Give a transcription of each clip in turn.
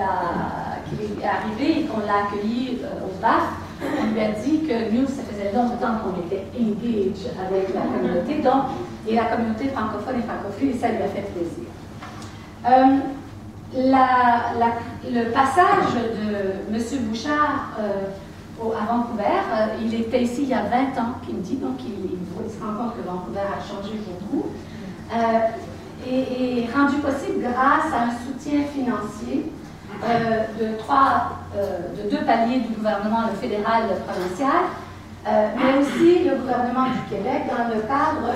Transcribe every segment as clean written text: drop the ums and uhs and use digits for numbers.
est arrivé et qu'on l'a accueilli au BAF, on lui a dit que nous, ça faisait longtemps qu'on était engaged avec la communauté, donc, et la communauté francophone et francophile, et ça lui a fait plaisir. Le passage de M. Bouchard à Vancouver, il était ici il y a 20 ans, qu'il me dit, donc il se rend compte que Vancouver a changé beaucoup, et rendu possible grâce à un soutien financier de deux paliers du gouvernement, le fédéral et le provincial, mais aussi le gouvernement du Québec dans le cadre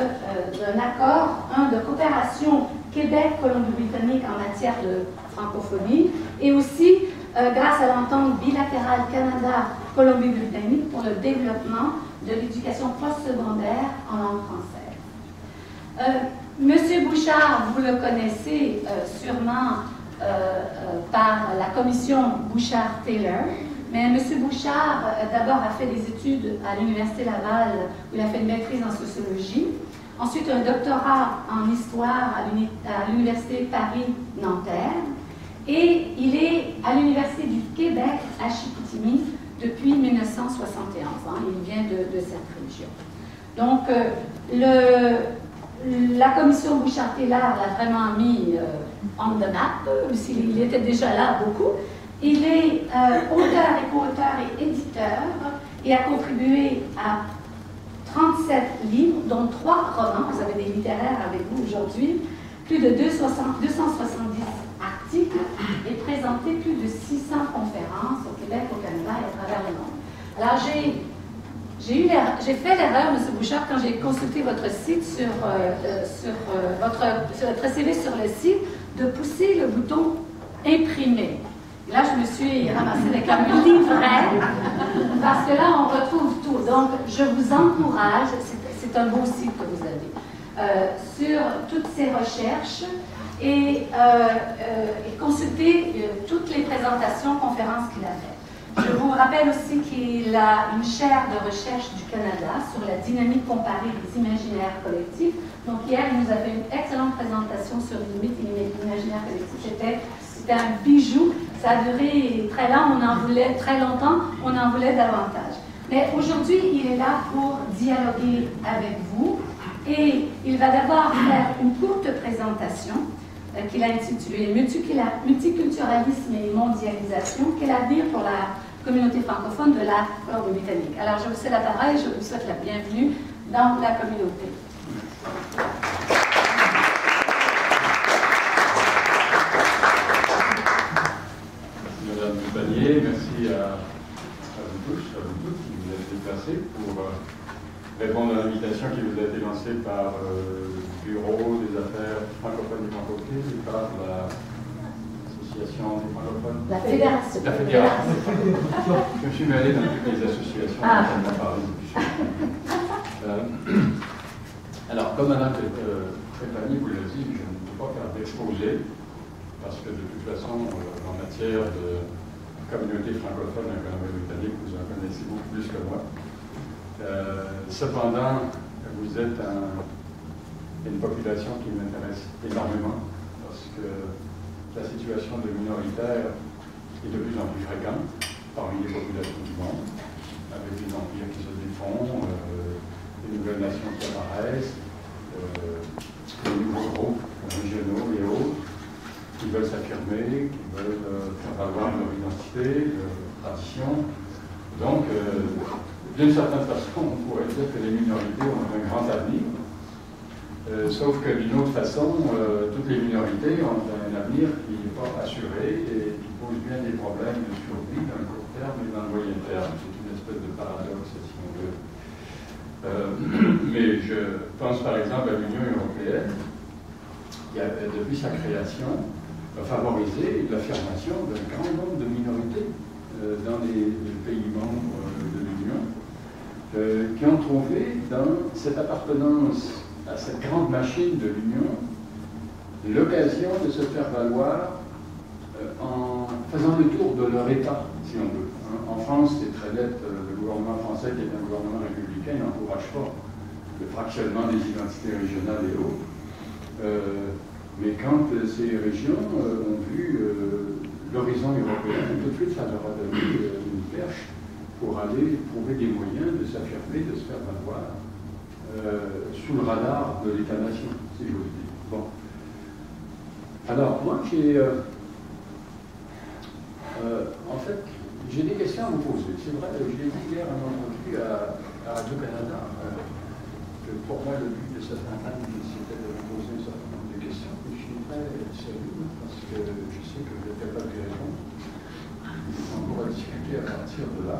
d'un accord de coopération Québec-Colombie-Britannique en matière de francophonie et aussi grâce à l'entente bilatérale Canada-Colombie-Britannique pour le développement de l'éducation postsecondaire en langue française. Monsieur Bouchard, vous le connaissez sûrement par la commission Bouchard-Taylor, mais M. Bouchard d'abord a fait des études à l'Université Laval où il a fait une maîtrise en sociologie, ensuite un doctorat en histoire à l'Université Paris-Nanterre, et il est à l'Université du Québec à Chicoutimi depuis 1971. Il vient de cette région. Donc, la commission Bouchard-Taylor l'a vraiment mis on the map, s'il était déjà là beaucoup. Il est auteur et co-auteur et éditeur et a contribué à 37 livres, dont 3 romans. Vous avez des littéraires avec vous aujourd'hui, plus de 270 articles et présenté plus de 600 conférences au Québec, au Canada et à travers le monde. Alors, j'ai fait l'erreur, M. Bouchard, quand j'ai consulté votre site sur votre CV sur le site, de pousser le bouton imprimer. Et là, je me suis ramassée avec un livret, parce que là, on retrouve tout. Donc, je vous encourage, c'est un beau site que vous avez, sur toutes ces recherches et consulter toutes les présentations, conférences qu'il a faites. Je vous rappelle aussi qu'il a une chaire de recherche du Canada sur la dynamique comparée des imaginaires collectifs. Donc hier, il nous a fait une excellente présentation sur les limites et l'imaginaire collectif. C'était un bijou. Ça a duré très longtemps, on en voulait davantage. Mais aujourd'hui, il est là pour dialoguer avec vous et il va d'abord faire une courte présentation qu'il a intitulée Multiculturalisme et mondialisation, quel avenir pour la communauté francophone de la Colombie-Britannique. Alors, je vous cède la parole et je vous souhaite la bienvenue dans la communauté. Madame Dupanier, merci à vous tous, qui vous êtes déplacés pour répondre à l'invitation qui vous a été lancée par le Bureau des affaires francophones et francophiles et par l'Association des francophones. La Fédération. La Fédération. Je me suis mêlé dans toutes les associations dont on a parlé. Alors, comme Mme Trépanier vous l'a dit, je ne peux pas faire d'exposé, parce que de toute façon, en matière de communauté francophone en Colombie-Britannique, vous en connaissez beaucoup plus que moi. Cependant, vous êtes une population qui m'intéresse énormément, parce que la situation de minoritaire est de plus en plus fréquente parmi les populations du monde, avec des empires qui se défont, des nouvelles nations qui apparaissent, des nouveaux groupes régionaux et autres, qui veulent s'affirmer, qui veulent faire valoir leur identité, leur tradition. Donc, d'une certaine façon, on pourrait dire que les minorités ont un grand avenir, sauf que d'une autre façon, toutes les minorités ont un avenir qui n'est pas assuré et qui pose bien des problèmes de survie dans le court terme et dans le moyen terme. C'est une espèce de paradoxe, si on veut. Mais je pense par exemple à l'Union européenne, qui a, depuis sa création, a favorisé l'affirmation d'un grand nombre de minorités dans les pays membres de l'Union, qui ont trouvé dans cette appartenance à cette grande machine de l'Union l'occasion de se faire valoir en faisant le tour de leur État, si on veut. En France, c'est très net, le gouvernement français, qui est un gouvernement républicain, n'encourage pas le fractionnement des identités régionales et autres. Mais quand ces régions ont vu l'horizon européen, tout de suite, ça leur a donné une perche pour aller trouver des moyens de s'affirmer, de se faire valoir sous le radar de l'État-nation, si j'ose dire. Bon. Alors, moi, en fait, j'ai des questions à vous poser. C'est vrai, je l'ai dit hier en entrevue à Radio-Canada, que pour moi, le but de cette campagne, c'était de vous poser un certain nombre de questions. Et je suis très sérieux, parce que je sais que vous êtes capable de répondre. On pourra discuter à partir de là.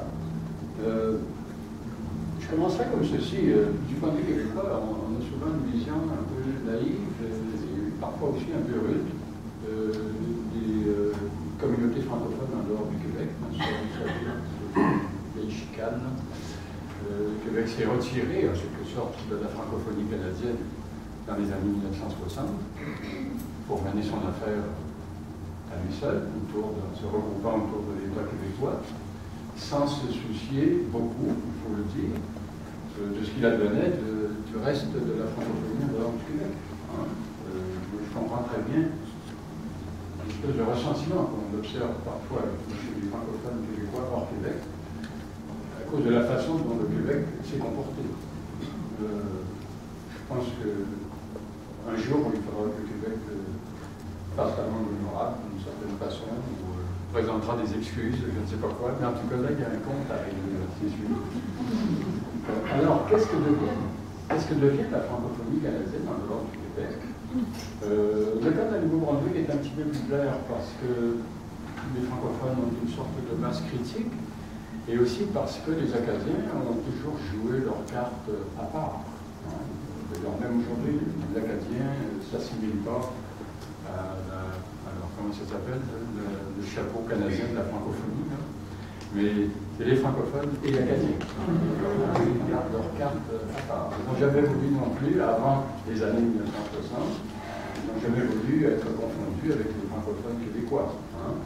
Je commencerai comme ceci. Du point de vue québécois, on a souvent une vision un peu naïve, et parfois aussi un peu rude, des communautés francophones en dehors du Québec, soit le pays chicane. Le Québec s'est retiré, en quelque sorte, de la francophonie canadienne dans les années 1960 pour mener son affaire à lui seul, se regroupant autour de l'État québécois, sans se soucier beaucoup, il faut le dire, de ce qu'il advenait du reste de la francophonie en dehors du Québec. Je comprends très bien une espèce de ressentiment qu'on observe parfois chez les francophones québécois hors Québec, à cause de la façon dont le Québec s'est comporté. Je pense qu'un jour, il faudra que le Québec fasse la langue honorable d'une certaine façon, ou présentera des excuses, je ne sais pas quoi, mais en tout cas, là, il y a un compte à régler, c'est sûr. Alors, qu'est-ce que devient la francophonie canadienne en dehors du Québec? Le cas de la Nouveau-Brunswick est un petit peu plus clair parce que les francophones ont une sorte de masse critique et aussi parce que les Acadiens ont toujours joué leur carte à part. D'ailleurs, même aujourd'hui, les Acadiens ne s'assimilent pas alors comment ça s'appelle, le chapeau canadien de la francophonie, là. Mais c'est les francophones et les Acadiens. Ils gardent leur carte à part. Ils n'ont jamais voulu non plus, avant les années 1960, ils n'ont jamais voulu être confondus avec les francophones québécois. Hein.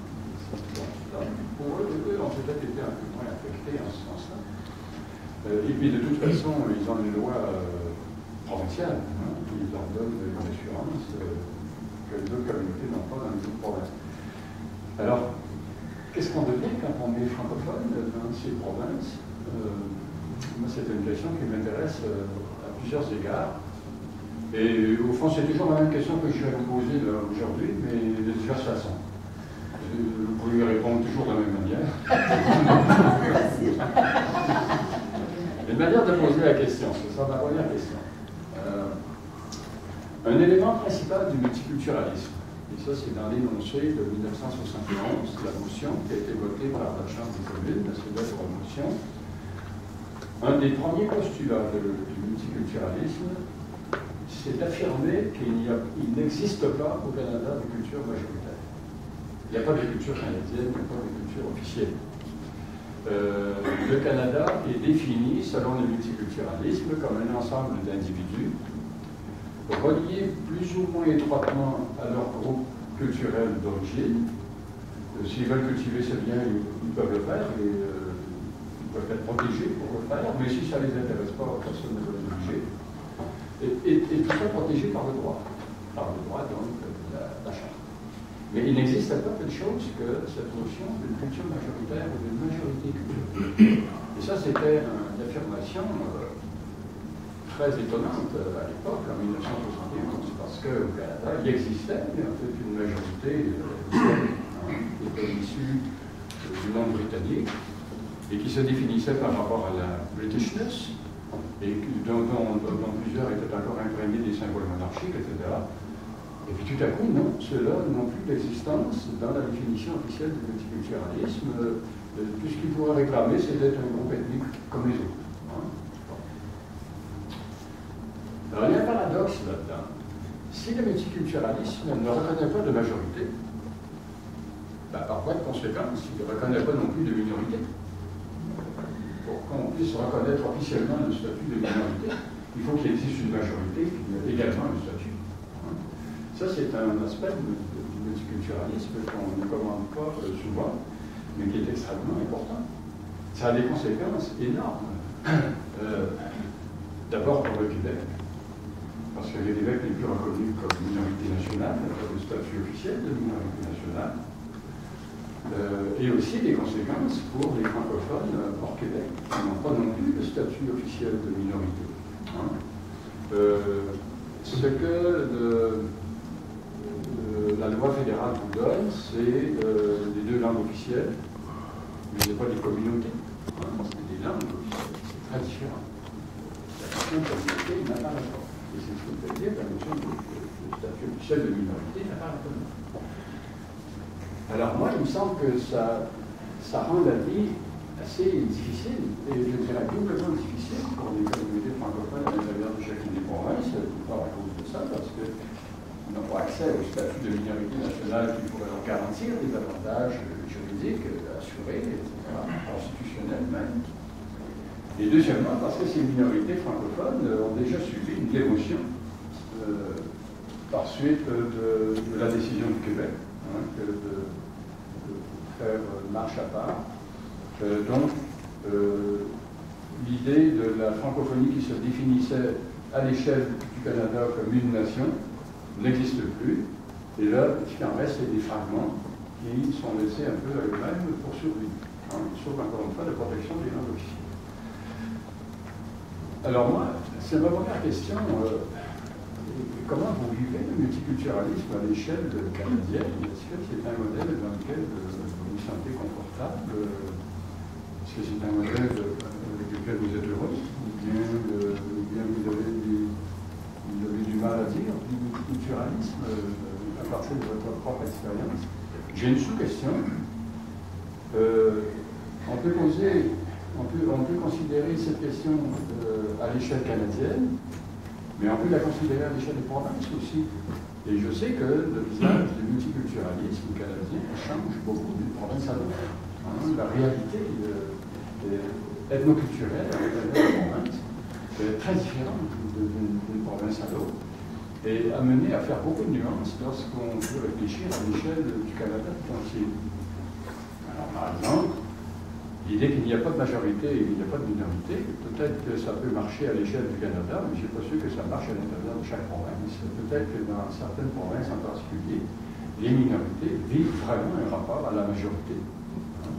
Pour eux, ont peut-être été un peu moins affectés en ce sens-là. Et puis de toute façon, ils ont les lois provinciales, hein, qui leur donnent une assurance que les autres communautés n'ont pas dans les autres provinces. Alors, qu'est-ce qu'on devient quand on est francophone dans ces provinces? Moi, c'est une question qui m'intéresse à plusieurs égards. Et au fond, c'est toujours la même question que je vais vous poser aujourd'hui, mais de diverses façons. Vous pouvez y répondre toujours de la même manière. Une manière de poser la question, ce sera ma première question. Un élément principal du multiculturalisme, et ça c'est dans l'énoncé de 1971, la motion qui a été votée par la Chambre des communes, la célèbre motion. Un des premiers postulats du multiculturalisme, c'est d'affirmer qu'il n'existe pas au Canada de culture majoritaire. Il n'y a pas de culture canadienne, il n'y a pas de culture officielle. Le Canada est défini, selon le multiculturalisme, comme un ensemble d'individus reliés plus ou moins étroitement à leur groupe culturel d'origine. S'ils veulent cultiver ce bien, ils peuvent le faire, et ils peuvent être protégés pour le faire, mais si ça ne les intéresse pas, personne ne peut les obliger. Et tout ça protégé par le droit donc de la Charte. Mais il n'existe pas quelque chose que cette notion d'une culture majoritaire ou d'une majorité culturelle. Et ça, c'était une affirmation très étonnante à l'époque, en 1971, parce qu'au Canada, il existait en fait une majorité qui était issue du monde britannique et qui se définissait par rapport à la Britishness et dont plusieurs étaient encore imprégnés des symboles monarchiques, etc. Et puis tout à coup, non, ceux-là n'ont plus d'existence dans la définition officielle du multiculturalisme. Tout ce qu'ils pourraient réclamer, c'est d'être un groupe ethnique comme les autres. Alors, il y a un paradoxe là-dedans. Si le multiculturalisme ne reconnaît pas de majorité, par voie de conséquence, il ne reconnaît pas non plus de minorité. Pour qu'on puisse reconnaître officiellement le statut de minorité, il faut qu'il existe une majorité qui ait également le statut. Ça, c'est un aspect du multiculturalisme qu'on ne commande pas souvent, mais qui est extrêmement important. Ça a des conséquences énormes. D'abord pour le Québec, parce que le Québec n'est plus reconnu comme minorité nationale, il n'a pas de statut officiel de minorité nationale. Et aussi des conséquences pour les francophones hors Québec, qui n'ont pas non plus le statut officiel de minorité. Hein. Ce que la loi fédérale vous donne, c'est les deux langues officielles, mais ce n'est pas des communautés, hein, c'est des langues officielles, c'est très différent. La notion de communauté n'a pas rapport. Et c'est ce que vous dire, la notion de statut officiel de minorité n'a pas rapport. Alors moi, il me semble que ça rend la vie assez difficile, et je dirais complètement difficile pour les communautés francophones à l'intérieur de chacune des provinces, pas à cause de ça, parce qu'ils n'ont pas accès au statut de minorité nationale qui pourrait leur garantir des avantages juridiques assurés, etc., constitutionnels même. Et deuxièmement, parce que ces minorités francophones ont déjà subi une démotion par suite de la décision du Québec, hein, de faire marche à part. Donc, l'idée de la francophonie qui se définissait à l'échelle du Canada comme une nation n'existe plus. Et là, ce qui en reste, c'est des fragments qui sont laissés un peu à eux-mêmes pour survivre. Hein, sauf encore une fois la protection des langues officielles. Alors moi, c'est ma première question. Comment vous vivez le multiculturalisme à l'échelle canadienne? Est-ce que c'est un modèle dans lequel vous vous sentez confortable? Est-ce que c'est un modèle avec lequel vous êtes heureux? Ou bien vous avez du mal à dire du multiculturalisme à partir de votre propre expérience? J'ai une sous-question. On peut considérer cette question à l'échelle canadienne, mais on peut la considérer à l'échelle des provinces aussi. Et je sais que le visage du multiculturalisme canadien change beaucoup d'une province à l'autre. Hein, la réalité ethnoculturelle à l'intérieur de la province est très différente d'une province à l'autre et amenée à faire beaucoup de nuances lorsqu'on veut réfléchir à l'échelle du Canada tout entier. Alors, par exemple, l'idée qu'il n'y a pas de majorité et qu'il n'y a pas de minorité, peut-être que ça peut marcher à l'échelle du Canada, mais je ne suis pas sûr que ça marche à l'intérieur de chaque province. Peut-être que dans certaines provinces en particulier, les minorités vivent vraiment un rapport à la majorité,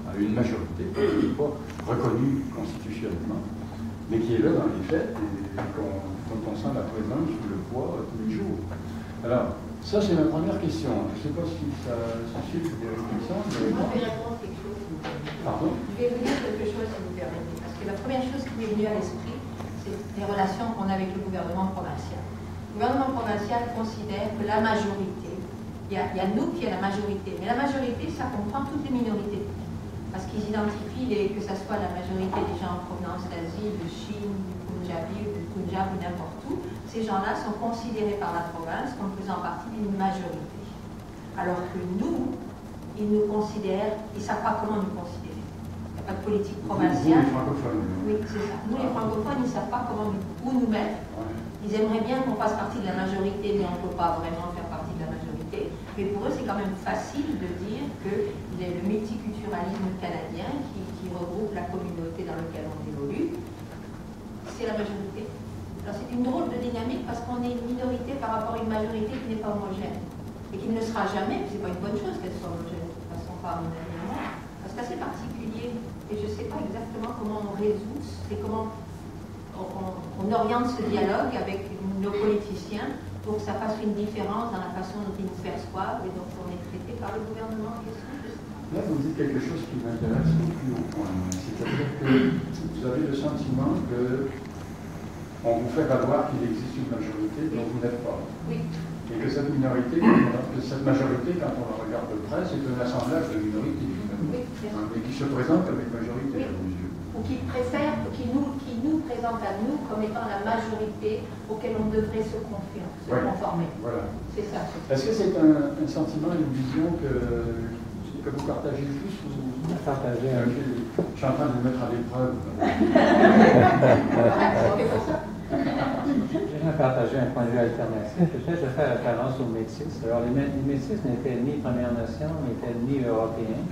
à une majorité qui n'est pas reconnue constitutionnellement, mais qui est là dans les faits et dont on sent la présence ou le poids tous les jours. Alors, ça c'est ma première question. Je ne sais pas si ça suscite des réflexions. Mais... Moi, je vais répondre quelque chose. Pardon? Je vais vous dire quelque chose si vous permettez. Parce que la première chose qui m'est venue à l'esprit, c'est les relations qu'on a avec le gouvernement provincial. Le gouvernement provincial considère que la majorité, il y a nous qui est la majorité, mais la majorité, ça comprend toutes les minorités. Parce qu'ils identifient que ce soit la majorité des gens en provenance d'Asie, de Chine, du Punjabi, du Punjab ou n'importe où, ces gens-là sont considérés par la province comme faisant partie d'une majorité. Alors que nous, ils nous considèrent, ils ne savent pas comment nous considérer. Il n'y a pas de politique provinciale. Vous, les francophones. Oui, c'est ça. Nous, les francophones, ils ne savent pas où nous mettre. Ouais. Ils aimeraient bien qu'on fasse partie de la majorité, mais on ne peut pas vraiment faire partie de la majorité. Mais pour eux, c'est quand même facile de dire que le multiculturalisme canadien, qui regroupe la communauté dans laquelle on évolue, c'est la majorité. Alors c'est une drôle de dynamique parce qu'on est une minorité par rapport à une majorité qui n'est pas homogène. Et qui ne le sera jamais, c'est pas une bonne chose qu'elle soit homogène, de toute façon, pas à mon avis, parce que c'est assez particulier. Et je ne sais pas exactement comment on résout, c'est comment on oriente ce dialogue avec nos politiciens pour que ça fasse une différence dans la façon dont ils nous perçoivent et dont on est traité par le gouvernement en question. Là, vous dites quelque chose qui m'intéresse au plus haut point. C'est-à-dire que vous avez le sentiment qu'on vous fait valoir qu'il existe une majorité dont vous n'êtes pas. Oui. Et que cette minorité, cette majorité, quand on la regarde de près, c'est un assemblage de minorités, Oui, et qui se présente avec majorité oui. à vos yeux. Ou qui préfèrent, qui nous présentent à nous comme étant la majorité auquel on devrait se conformer. Voilà. C'est ça. Est-ce que c'est un sentiment, une vision que vous partagez plus ou partagez je suis en train de vous mettre à l'épreuve. J'aimerais partager un point de vue alternatif. Peut-être je vais faire référence aux Métis. Alors, les Métis n'étaient ni Première Nation, n'étaient ni Européens.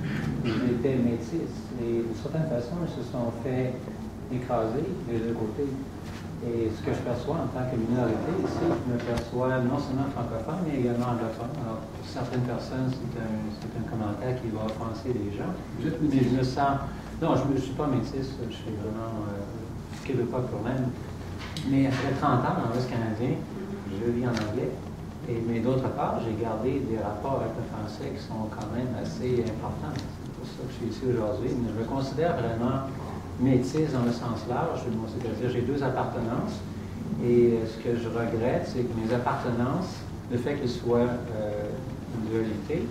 Ils étaient Métis. Et d'une certaine façon, ils se sont fait écraser des deux côtés. Et ce que je perçois en tant que minorité ici, je me perçois non seulement francophone, mais également anglophone. Alors, pour certaines personnes, c'est un commentaire qui va offenser les gens. Vous êtes Mais métis? je me sens... Non, je ne suis pas métisse, je suis vraiment québécois pour même. Mais après 30 ans dans l'Ouest canadien, je vis en anglais. Mais d'autre part, j'ai gardé des rapports avec le français qui sont quand même assez importants. C'est pour ça que je suis ici aujourd'hui. Mais je me considère vraiment métisse dans le sens large, c'est-à-dire j'ai deux appartenances et ce que je regrette, c'est que mes appartenances, le fait qu'elles soient une dualité,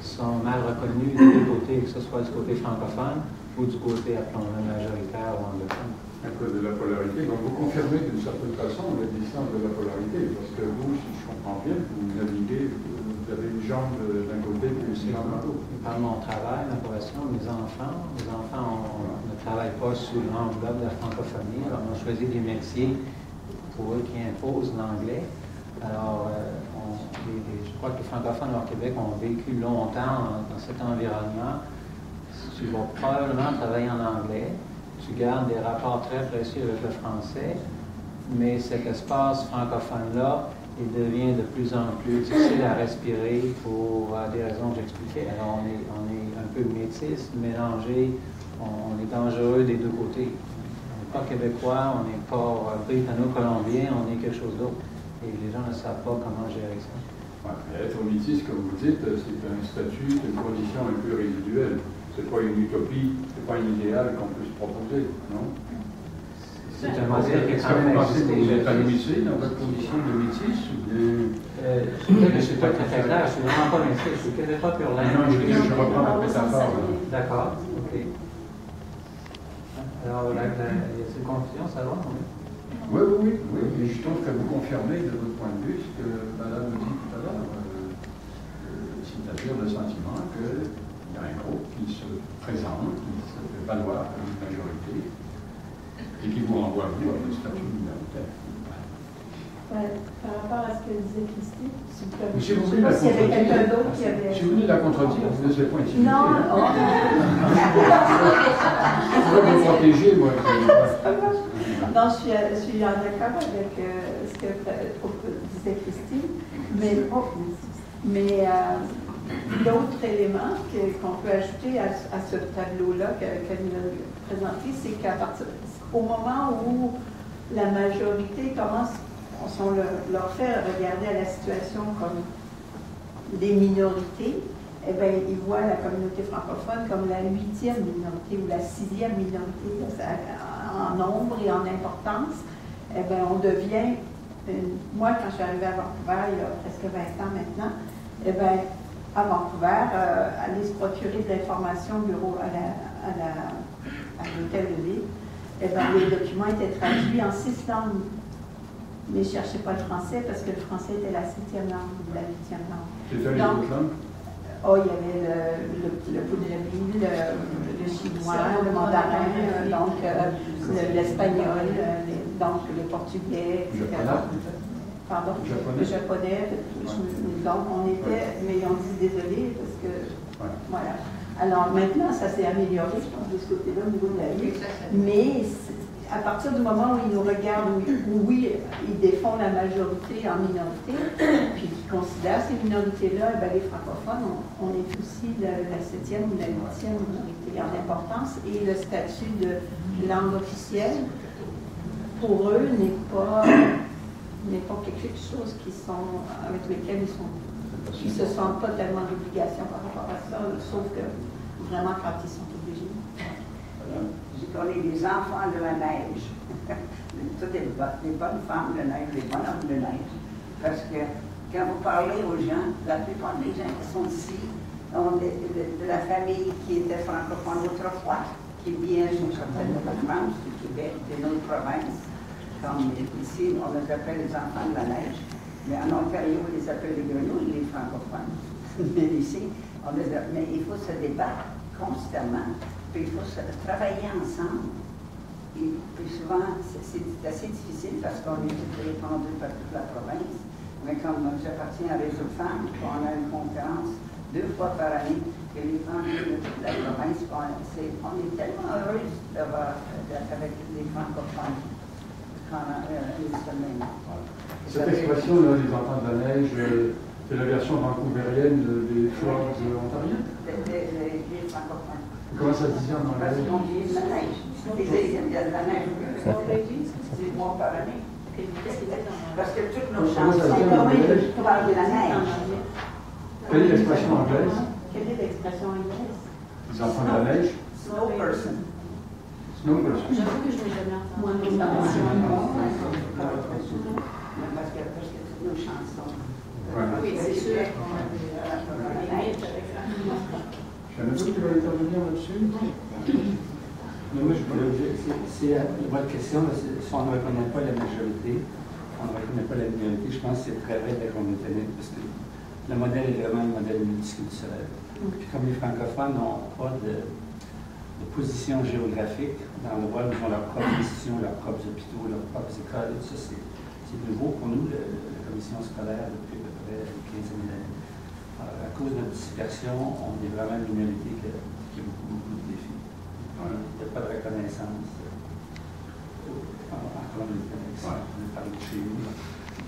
sont mal reconnues des deux côtés, que ce soit du côté francophone ou du côté, appelons-le, majoritaire ou anglophone. À cause de la polarité, donc vous confirmez d'une certaine façon l'existence de la polarité, parce que vous, si je comprends bien, vous naviguez, vous avez une jambe d'un côté et une jambe de l'autre. Par mon travail, ma profession, mes enfants ne travaillent pas sous l'enveloppe de la francophonie. Alors, on a choisi des métiers pour eux qui imposent l'anglais. Alors, je crois que les francophones au Québec ont vécu longtemps dans cet environnement. Tu vas probablement travailler en anglais. Tu gardes des rapports très précieux avec le français, mais cet espace francophone-là, il devient de plus en plus difficile à respirer pour des raisons que j'expliquais. Alors, on est un peu métis, mélangé, on est dangereux des deux côtés. On n'est pas québécois, on n'est pas britanno-colombien, on est quelque chose d'autre. Et les gens ne savent pas comment gérer ça. Ouais, être métis, comme vous dites, c'est un statut, une condition un peu résiduelle. C'est pas une utopie, c'est pas un idéal qu'on peut se proposer, non? C'est un modèle qui est Est-ce quand que vous même pensez que vous existé. êtes amusé dans votre condition de métis ou de... Je suis pas très clair, je suis vraiment pas métis, je suis québécois pur laine. Non, je reprends la métaphore. D'accord, ok. Alors, il y a cette confusion, ça va, non? Oui, mais je trouve que vous confirmez de votre point de vue ce que Madame nous dit tout à l'heure, c'est-à-dire le sentiment qu'il y a un groupe qui se présente, qui se fait valoir comme une majorité, et qui vous renvoie à vous à votre statut minoritaire. Par rapport à ce que disait Christy, s'il vous plaît. Mais si vous Je ne sais voulez pas la s'il y avait contredire, quelqu'un d'autre qui avait... si vous voulez la contredire, vous ne laissez pas intimider. Non, Je voudrais vous protéger, moi. non, je suis en accord avec ce que disait Christine, mais l'autre élément qu'on peut ajouter à ce tableau-là qu'elle nous a présenté, c'est qu'au moment où la majorité commence, on leur fait regarder à la situation comme des minorités, eh bien, ils voient la communauté francophone comme la 8e minorité ou la 6e minorité en nombre et en importance. Eh bien, on devient, moi, quand je suis arrivée à Vancouver, il y a presque 20 ans maintenant, eh bien, à Vancouver, aller se procurer de l'information au bureau à l'hôtel de ville, eh bien, les documents étaient traduits en 6 langues. Mais je ne cherchais pas le français parce que le français était la 7e langue ou la 8e langue. C'était les autres langues? Oh, il y avait le punjabi, le chinois, le mandarin, donc l'espagnol, donc le portugais, etc. Pardon? Le japonais. Donc, on était, mais on dit désolé parce que, voilà. Alors maintenant, ça s'est amélioré, je pense, de ce côté-là, au niveau de la vie. Mais à partir du moment où ils nous regardent, où oui, ils défendent la majorité en minorité, puis qu'ils considèrent ces minorités-là, eh bien, les francophones, on est aussi la 7e ou la 8e minorité en importance, et le statut de langue officielle, pour eux, n'est pas quelque chose avec lequel ils se sentent pas tellement d'obligation par rapport à ça, sauf que vraiment quand ils sont obligés. On est des enfants de la neige. Toutes des bonnes femmes de neige, des bonhommes de neige. Parce que quand vous parlez aux gens, la plupart des gens qui sont ici ont de la famille qui était francophone autrefois, qui vient certainement de la France, du Québec, de notre province. Comme ici, on les appelle les enfants de la neige. Mais en Ontario, on les appelle les grenouilles, les francophones. Mais ici, mais il faut se débattre constamment. Puis il faut travailler ensemble. Et puis souvent, c'est assez difficile parce qu'on est tous répandus par toute la province. Mais comme j'appartiens à Réseau Femmes, on a une conférence 2 fois par année que les femmes de toute la province, on est tellement heureux d'être avec les francophones. une semaine. Voilà. Cette expression, là, les enfants de la neige, c'est la version vancouverienne des Fjords ontariens. Les francophones. Comment ça se disait en anglais? Parce qu'on dit de la neige. Il y a de la neige. C'est mois par année. Parce que toutes nos chansons parlent de la neige. Quelle est l'expression anglaise? Quelle est l'expression anglaise? Les enfants de la neige? Snow person. Snow person. J'avoue que je n'ai jamais entendu. Moi, non, Parce que toutes nos chansons. Voilà. Oui, c'est sûr. Je suis un autre qui va intervenir là-dessus. Non, moi, je voulais dire, c'est votre question, si on ne reconnaît pas la majorité, on ne reconnaît pas la minorité, je pense que c'est très vrai de la communauté, parce que le modèle est vraiment un modèle multiculturel. Puis comme les francophones n'ont pas de position géographique dans le endroit où ils ont leurs propres institutions, leurs propres hôpitaux, leurs propres écoles, et tout ça, c'est nouveau pour nous, la commission scolaire, depuis à peu près 15 000 années. Alors, à cause de notre dispersion, on est vraiment une minorité qui a beaucoup de défis. Il n'y a pas de reconnaissance en Colombie-Britannique. On parle de chez nous.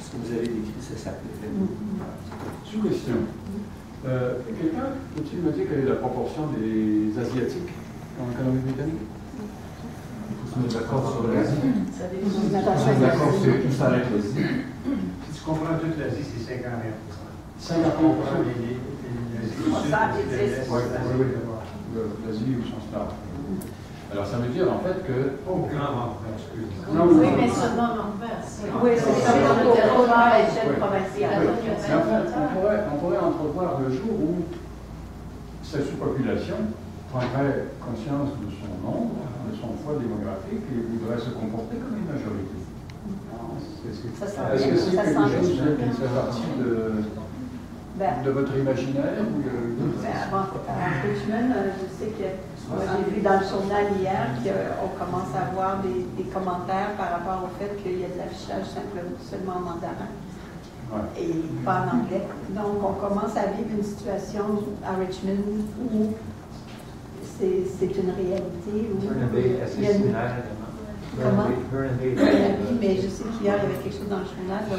Ce que vous avez décrit, ça s'applique. Sous-question. Quelqu'un peut-il me dire quelle est la proportion des Asiatiques en Colombie-Britannique? On est d'accord sur l'Asie. On est d'accord sur tout ça avec l'Asie. Si tu comprends toute l'Asie, c'est 51%. 51%. L'Asie au sens large. Alors ça veut dire en fait que... Au grand Vancouver, excuse. Oui, mais seulement Vancouver. Oui, c'est ça, au territoire à échelle provinciale. Mais en fait, on pourrait entrevoir le jour où cette sous-population prendrait conscience de son nombre, de son poids démographique et voudrait se comporter comme une majorité. Est-ce que c'est quelque chose qui fait partie de votre imaginaire ou À Richmond, je sais que j'ai vu dans le journal hier qu'on commence à avoir des commentaires par rapport au fait qu'il y a de l'affichage seulement en mandarin et pas en anglais. Donc, on commence à vivre une situation à Richmond où c'est une réalité. Burnaby, assez similaire. Burnaby, mais je sais qu'hier, il y avait quelque chose dans le journal où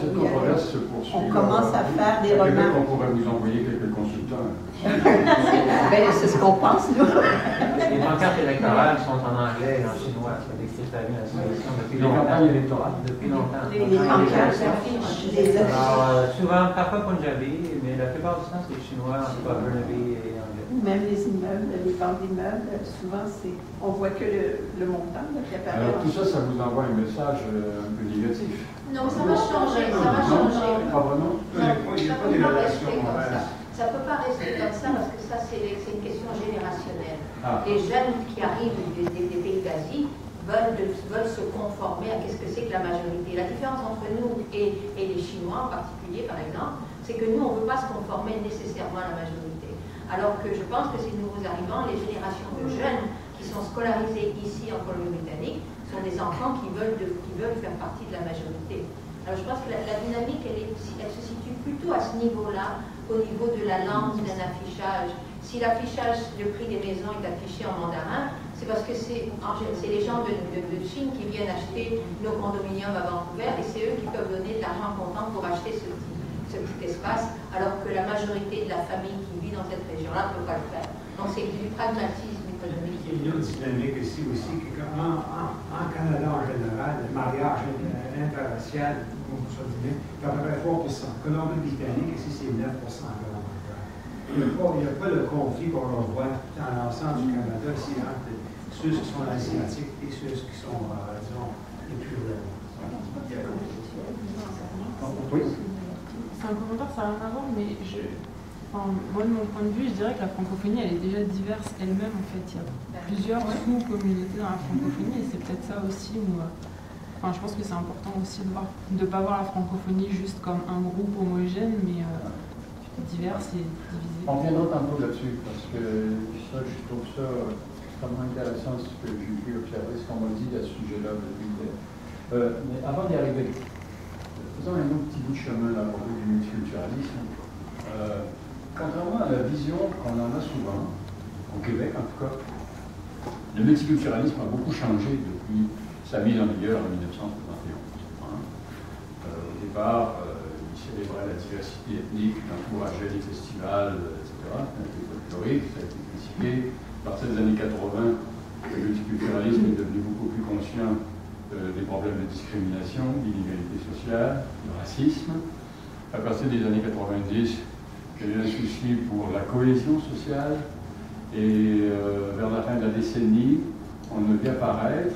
on commence à faire des remarques. On pourrait vous envoyer quelques consultants. C'est ce qu'on pense, nous. Les pancartes électorales sont en anglais et en chinois. C'est décrit à la solution depuis longtemps. Les campagnes électorales. Depuis longtemps. Les pancartes s'affichent. Alors, souvent, parfois punjabi, mais la plupart du temps, c'est chinois, en tout cas Burnaby et anglais. Même les immeubles, les ventes d'immeubles, souvent, on voit que le montant qui apparaît. Alors tout ça, ça vous envoie un message un peu négatif. Non, ça va changer, ça va changer. Pas vraiment? Non, ça ne peut pas rester comme ça. Ça ne peut pas rester comme ça parce que ça, c'est une question générationnelle. Les jeunes qui arrivent des pays d'Asie veulent se conformer à ce que c'est que la majorité. La différence entre nous et les Chinois en particulier, par exemple, c'est que nous, on ne veut pas se conformer nécessairement à la majorité. Alors que je pense que ces nouveaux arrivants, les générations de jeunes qui sont scolarisés ici en Colombie-Britannique, sont des enfants qui veulent faire partie de la majorité. Alors je pense que la dynamique, elle se situe plutôt à ce niveau-là, au niveau de la langue, d'un affichage. Si l'affichage, le prix des maisons est affiché en mandarin, c'est parce que c'est les gens de Chine qui viennent acheter nos condominiums à Vancouver et c'est eux qui peuvent donner de l'argent comptant pour acheter ce petit espace, alors que la majorité de la famille qui vit dans cette région-là ne peut pas le faire. Donc c'est du pragmatisme économique. Il y a une dynamique ici aussi, en Canada en général, le mariage interracial, comme vous savez, c'est à peu près 3%. Colombie-Britannique, ici, c'est 9% environ. Il n'y a pas le conflit qu'on voit dans l'ensemble du Canada ici entre ceux qui sont asiatiques et ceux qui sont, disons, les plus ruraux. Oui. C'est un commentaire, ça n'a rien à voir, mais moi, de mon point de vue, je dirais que la francophonie, elle est déjà diverse elle-même, en fait. Il y a plusieurs sous-communautés dans la francophonie, et c'est peut-être ça aussi où... je pense que c'est important aussi de ne pas voir la francophonie juste comme un groupe homogène, mais divers et divisé. On reviendra tantôt là-dessus, parce que ça, je trouve ça extrêmement intéressant, ce que j'ai pu observer, ce qu'on m'a dit à ce sujet-là. Mais avant d'y arriver, faisons un autre petit bout de chemin là, au bout du multiculturalisme. Contrairement à la vision qu'on en a souvent, au Québec en tout cas, le multiculturalisme a beaucoup changé depuis sa mise en vigueur en 1971. Au départ, il célébrait la diversité ethnique, il encourageait les festivals, etc. C'était un peu folklorique, ça a été critiqué. À partir des années 80, le multiculturalisme est devenu beaucoup plus conscient des problèmes de discrimination, d'inégalité sociale, de racisme. À partir des années 90, il y a eu un souci pour la cohésion sociale. Et vers la fin de la décennie, on a vu apparaître,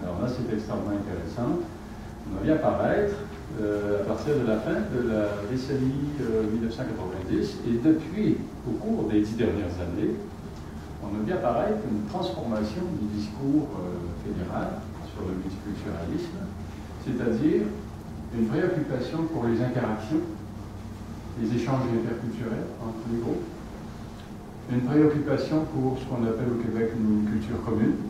alors là c'est extrêmement intéressant, on a vu apparaître à partir de la fin de la décennie 1990, et depuis, au cours des 10 dernières années, on a vu apparaître une transformation du discours fédéral sur le multiculturalisme, c'est-à-dire une préoccupation pour les interactions, les échanges interculturels entre les groupes, une préoccupation pour ce qu'on appelle au Québec une culture commune,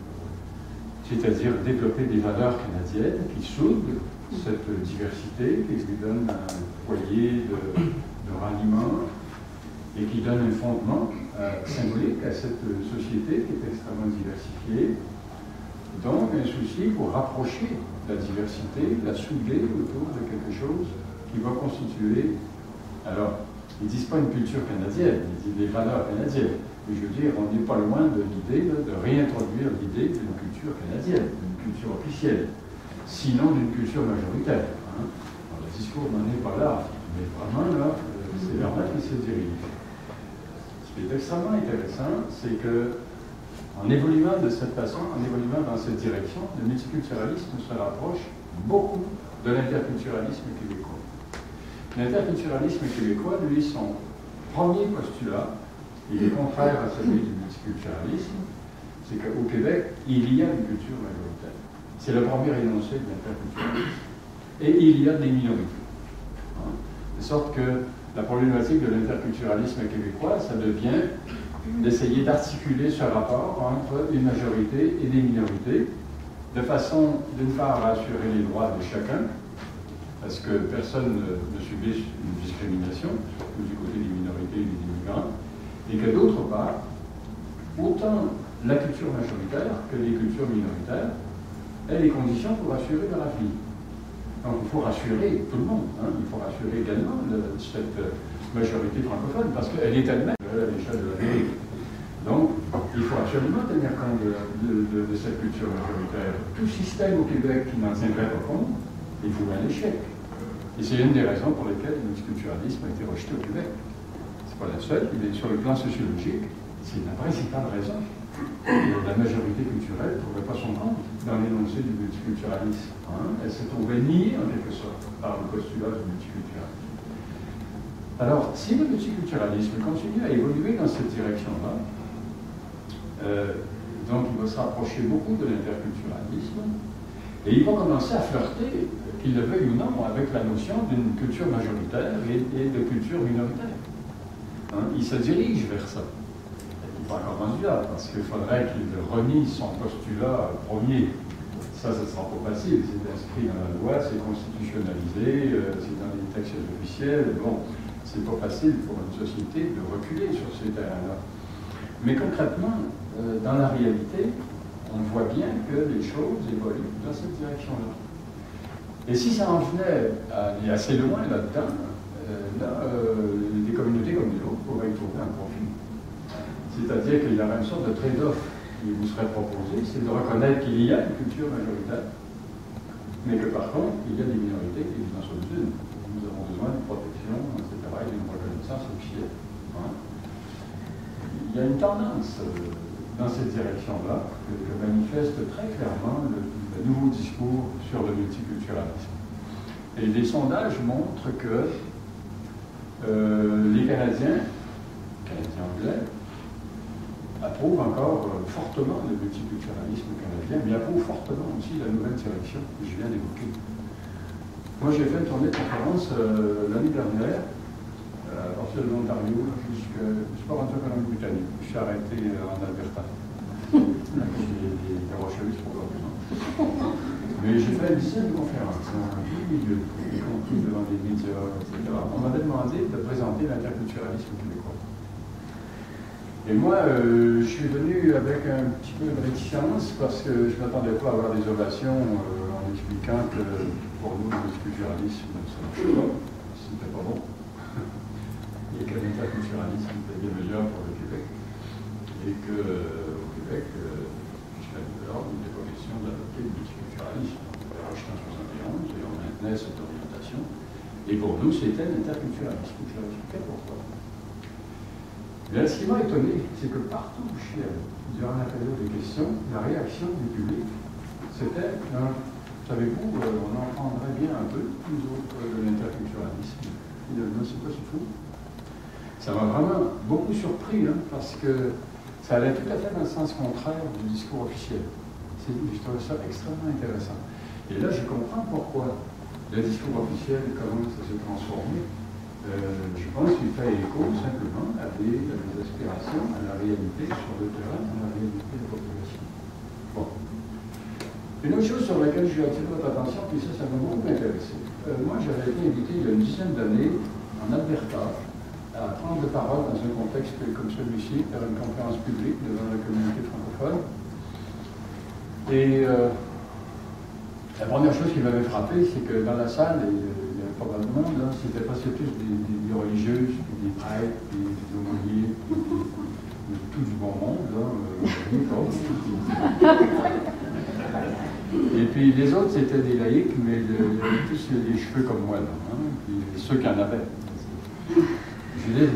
c'est-à-dire développer des valeurs canadiennes qui soudent cette diversité, qui lui donnent un foyer de ralliement et qui donnent un fondement symbolique à cette société qui est extrêmement diversifiée. Donc un souci pour rapprocher la diversité, la souder autour de quelque chose qui va constituer, alors, ils ne disent pas une culture canadienne, ils disent des valeurs canadiennes. Mais je veux dire, on n'est pas loin de l'idée de réintroduire l'idée d'une culture canadienne, d'une culture officielle, sinon d'une culture majoritaire. Hein. Alors, le discours n'en est pas là, mais vraiment là, c'est vers là qu'il se dirige. Ce qui est extrêmement intéressant, c'est que en évoluant de cette façon, en évoluant dans cette direction, le multiculturalisme se rapproche beaucoup de l'interculturalisme québécois. L'interculturalisme québécois, lui, son premier postulat, il est contraire à celui du multiculturalisme, c'est qu'au Québec, il y a une culture majoritaire. C'est le premier énoncé de l'interculturalisme. Et il y a des minorités. Hein? De sorte que la problématique de l'interculturalisme québécois, ça devient d'essayer d'articuler ce rapport entre une majorité et des minorités, de façon, d'une part, à assurer les droits de chacun, parce que personne ne subisse une discrimination, surtout du côté des minorités et des immigrants, et que d'autre part, autant la culture majoritaire que les cultures minoritaires aient les conditions pour assurer leur avenir. Donc il faut rassurer tout le monde, hein. Il faut rassurer également cette majorité francophone, parce qu'elle est elle-même à l'échelle de l'Amérique. Donc il faut absolument tenir compte de cette culture majoritaire. Tout système au Québec qui n'en tiendrait pas compte est voué à l'échec. Et c'est une des raisons pour lesquelles le multiculturalisme a été rejeté au Québec. Ce n'est pas la seule, mais sur le plan sociologique, c'est la principale raison. La majorité culturelle ne trouvait pas son compte dans l'énoncé du multiculturalisme. Hein? Elle s'est trouvée niée en quelque sorte par le postulat du multiculturalisme. Alors, si le multiculturalisme continue à évoluer dans cette direction-là, donc il va se rapprocher beaucoup de l'interculturalisme, et il va commencer à flirter, qu'il le veuille ou non, avec la notion d'une culture majoritaire et de culture minoritaire. Hein? Il se dirige vers ça. Il n'est pas encore rendu là, parce qu'il faudrait qu'il renie son postulat premier. Ça ne sera pas facile, c'est inscrit dans la loi, c'est constitutionnalisé, c'est dans les textes officiels. Bon, c'est pas facile pour une société de reculer sur ces terrains-là. Mais concrètement, dans la réalité, on voit bien que les choses évoluent dans cette direction-là. Et si ça en venait à aller assez loin là-dedans, des communautés comme les autres pourraient y trouver un profit. C'est-à-dire qu'il y aurait une sorte de trade-off qui vous serait proposé, c'est de reconnaître qu'il y a une culture majoritaire, mais que par contre, il y a des minorités et nous en sommes une. Nous avons besoin de protection, etc., et d'une reconnaissance officielle. Hein? Il y a une tendance dans cette direction-là que manifeste très clairement le nouveau discours sur le multiculturalisme. Et les sondages montrent que les Canadiens anglais, approuvent encore fortement le multiculturalisme canadien, mais approuvent fortement aussi la nouvelle direction que je viens d'évoquer. Moi, j'ai fait une tournée de conférence l'année dernière, à partir de l'Ontario, je suis pas rentré en Colombie-Britannique, je suis arrêté en Alberta. Des rocheuses probablement. Mais j'ai fait une dizaine de conférences dans tous les milieux, y compris devant des médias, etc. On m'avait demandé de présenter l'interculturalisme québécois. Et moi, je suis venu avec un petit peu de réticence parce que je ne m'attendais pas à avoir des ovations en expliquant que pour nous, le multiculturalisme, ça ne marche pas, c'était pas bon. Et que l'interculturalisme était bien meilleur pour le Québec. Et qu'au Québec, jusqu'à l'heure, il n'était pas question d'adopter le multiculturalisme. On l'a rejeté en 1971 et on maintenait cette orientation. Et pour nous, c'était l'interculturalisme. Je leur expliquais pourquoi. Mais ce qui m'a étonné, c'est que partout où je suis allé, durant la période des questions, la réaction du public, c'était, savez-vous, on en prendrait bien un peu, nous autres, de l'interculturalisme. Finalement, c'est pas si fou. Ça m'a vraiment beaucoup surpris, parce que ça allait tout à fait dans le sens contraire du discours officiel. Je trouve ça extrêmement intéressant. Et là, je comprends pourquoi le discours officiel commence à se transformer. Je pense qu'il fait écho simplement à des aspirations, à la réalité sur le terrain, à la réalité de la population. Bon. Une autre chose sur laquelle je vais attirer votre attention, puis ça m'a beaucoup intéressé. Moi, j'avais été invité il y a une dizaine d'années en Alberta à prendre la parole dans un contexte comme celui-ci, faire une conférence publique devant la communauté francophone. Et la première chose qui m'avait frappé, c'est que dans la salle, probablement, là, c'était pas tous des religieuses, des prêtres, des aumôniers, tout du bon monde, là, Et puis les autres, c'était des laïcs, mais ils avaient tous les cheveux comme moi, là, puis ceux qui en avaient. Je disais,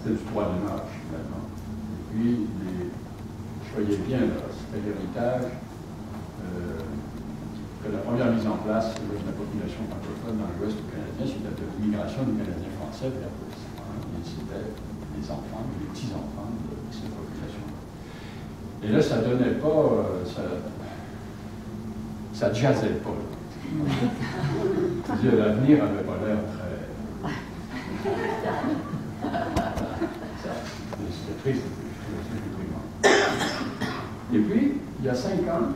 c'était du troisième âge, finalement. Et puis, je voyais bien, là, c'était l'héritage. La première mise en place de la population francophone dans l'Ouest canadien, c'était l'immigration du Canadien français vers l'Ouest. Et c'était les enfants, les petits-enfants de cette population. Et là, ça donnait pas, ça jazzait pas. L'avenir n'avait pas l'air très... C'était triste, c'était déprimant. Et puis, il y a 5 ans,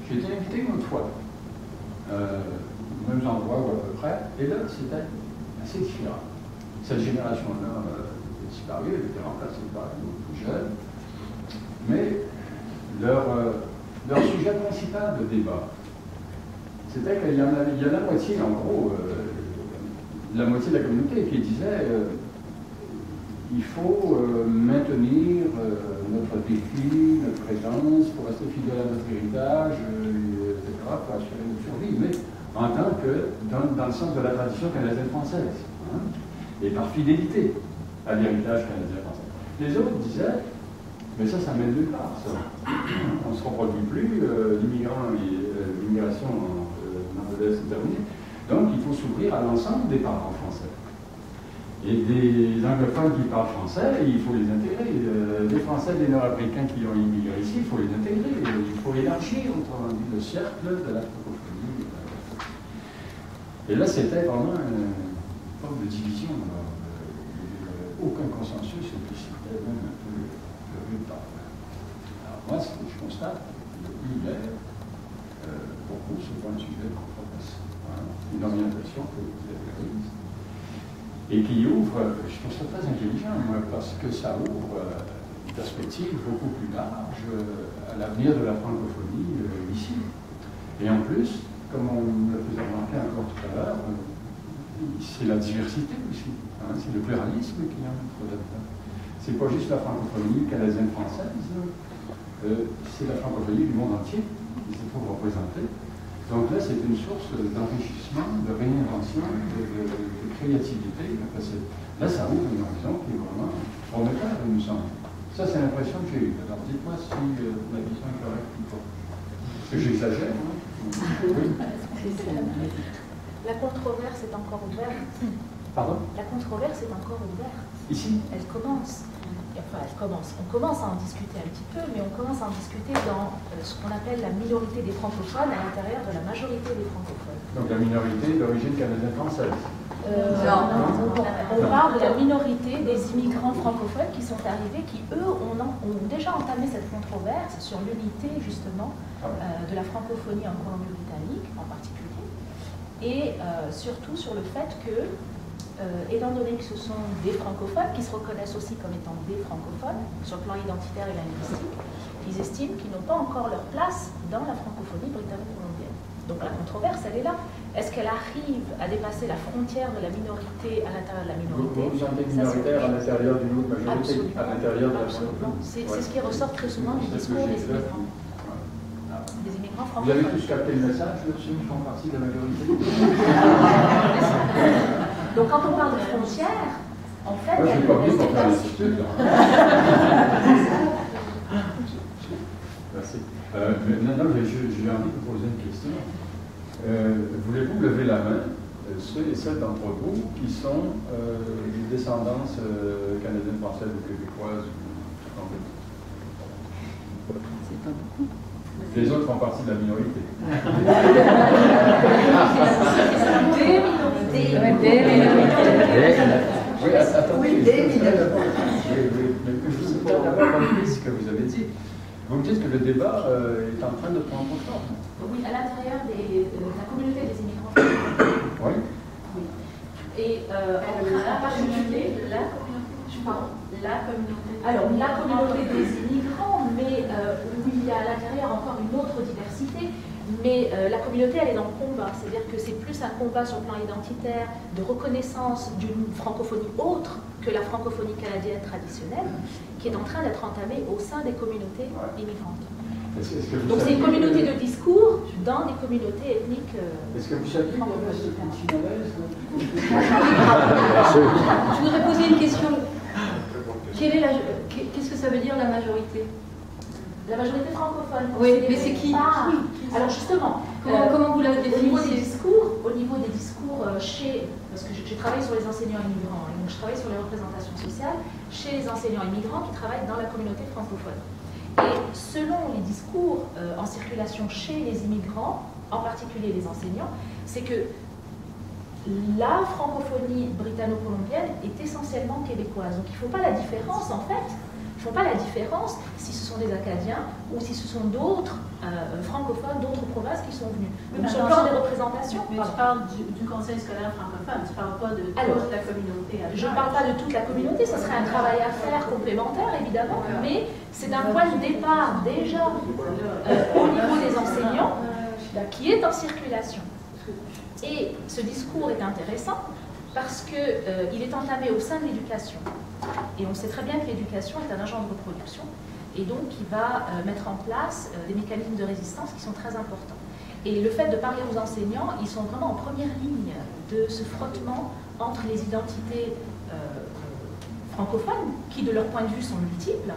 j'ai été invité une autre fois. Mêmes endroits ou à peu près, et là c'était assez différent. Cette génération-là est disparue, elle était remplacée par une autre plus jeune, mais leur sujet principal de débat, c'était qu'il y a la moitié, en gros, la moitié de la communauté qui disait il faut maintenir notre défi, notre présence, pour rester fidèle à notre héritage, etc., pour assurer notre survie, mais en tant que dans le sens de la tradition canadienne-française, et par fidélité à l'héritage canadien-français. Les autres disaient, mais ça mène nulle part, ça. On ne se reproduit plus, l'immigration en modèle est terminée. Donc il faut s'ouvrir à l'ensemble des parents français. Et des anglophones qui parlent français, il faut les intégrer. Les Français, les Nord-Africains qui ont immigré ici, il faut les intégrer. Il faut élargir, autrement dit, le cercle de la francophonie. Et là, c'était vraiment une forme de division. Aucun consensus, et puis c'était même un peu le rude par là. Alors moi, ce que je constate, il est beaucoup souvent un sujet de controverse. Une orientation que vous avez prise. Et qui ouvre, je trouve ça très intelligent, moi, parce que ça ouvre une perspective beaucoup plus large à l'avenir de la francophonie ici. Et en plus, comme on le faisait remarquer encore tout à l'heure, c'est la diversité aussi, c'est le pluralisme qui entre là-dedans. C'est pas juste la francophonie canadienne-française, c'est la francophonie du monde entier qui se trouve représentée. Donc là, c'est une source d'enrichissement, de réinvention, de créativité. Là, ça ouvre une horizon qui est vraiment prometteur, il me semble. Ça, c'est l'impression que j'ai eue. Alors, dites-moi si la vision est correcte ou pas. Est-ce que j'exagère, hein? Oui. La controverse est encore ouverte. Pardon? La controverse est encore ouverte. Ici? Elle commence. Enfin, elle commence. On commence à en discuter un petit peu, mais on commence à en discuter dans ce qu'on appelle la minorité des francophones à l'intérieur de la majorité des francophones. Donc la minorité d'origine canadienne-française? On parle de la minorité des immigrants francophones qui sont arrivés, qui eux ont déjà entamé cette controverse sur l'unité justement de la francophonie en Colombie-Britannique en particulier, et surtout sur le fait que étant donné que ce sont des francophones, qui se reconnaissent aussi comme étant des francophones, sur le plan identitaire et linguistique, ils estiment qu'ils n'ont pas encore leur place dans la francophonie britanno-colombienne. Donc la controverse, elle est là. Est-ce qu'elle arrive à dépasser la frontière de la minorité à l'intérieur de la minorité? Vous sentez minoritaire à l'intérieur d'une autre majorité, absolument, à l'intérieur de la absolument. C'est ce qui ressort très souvent du discours des immigrants. Des immigrants francophones. Vous avez tous capté le message, là-dessus, ils font partie de la majorité. Donc quand on parle de frontières, en fait, moi, je n'ai pas oublié pour faire l'attitude. Merci. Maintenant, j'ai envie de vous poser une question. Voulez-vous lever la main, ceux et celles d'entre vous qui sont d'une descendance canadienne, française ou québécoise? C'est pas beaucoup. Les autres font partie de la minorité. Des minorités. Oui, attendez. Oui, des minorités. Oui, mais je vous ai pas d'abord compris ce que vous avez dit. Vous me dites que le débat est en train de prendre forme. Oui, à l'intérieur de la communauté des immigrants francophones. Oui. Oui. Et en particulier, la communauté. Alors, la communauté des immigrants, mais où il y a à l'intérieur encore une autre diversité. Mais la communauté, elle est dans le combat. C'est-à-dire que c'est plus un combat sur le plan identitaire, de reconnaissance d'une francophonie autre que la francophonie canadienne traditionnelle, qui est en train d'être entamée au sein des communautés immigrantes. Donc c'est une communauté de discours dans des communautés ethniques. Est-ce que vous saviez qu'il y avait cette finalaise? Je voudrais poser une question. Qu'est-ce que ça veut dire la majorité? La majorité francophone. Oui, mais c'est qui? Alors justement, comment vous l'avez défini? Au niveau des discours chez, parce que j'ai travaillé sur les enseignants immigrants, et donc je travaille sur les représentations sociales chez les enseignants immigrants qui travaillent dans la communauté francophone. Et selon les discours en circulation chez les immigrants, en particulier les enseignants, c'est que la francophonie britanno-colombienne est essentiellement québécoise. Donc il ne faut pas la différence en fait. Ils ne font pas la différence si ce sont des Acadiens ou si ce sont d'autres francophones, d'autres provinces qui sont venus. Donc sur le plan des représentations. Mais tu parles du Conseil scolaire francophone, tu ne parles pas de toute la communauté. Je ne parle pas de toute la communauté, ce serait un travail à faire complémentaire évidemment, mais c'est d'un point de départ déjà au niveau des enseignants qui est en circulation. Et ce discours est intéressant parce qu'il est entamé au sein de l'éducation. Et on sait très bien que l'éducation est un agent de reproduction et donc qui va mettre en place des mécanismes de résistance qui sont très importants. Et le fait de parler aux enseignants, ils sont vraiment en première ligne de ce frottement entre les identités francophones, qui de leur point de vue sont multiples,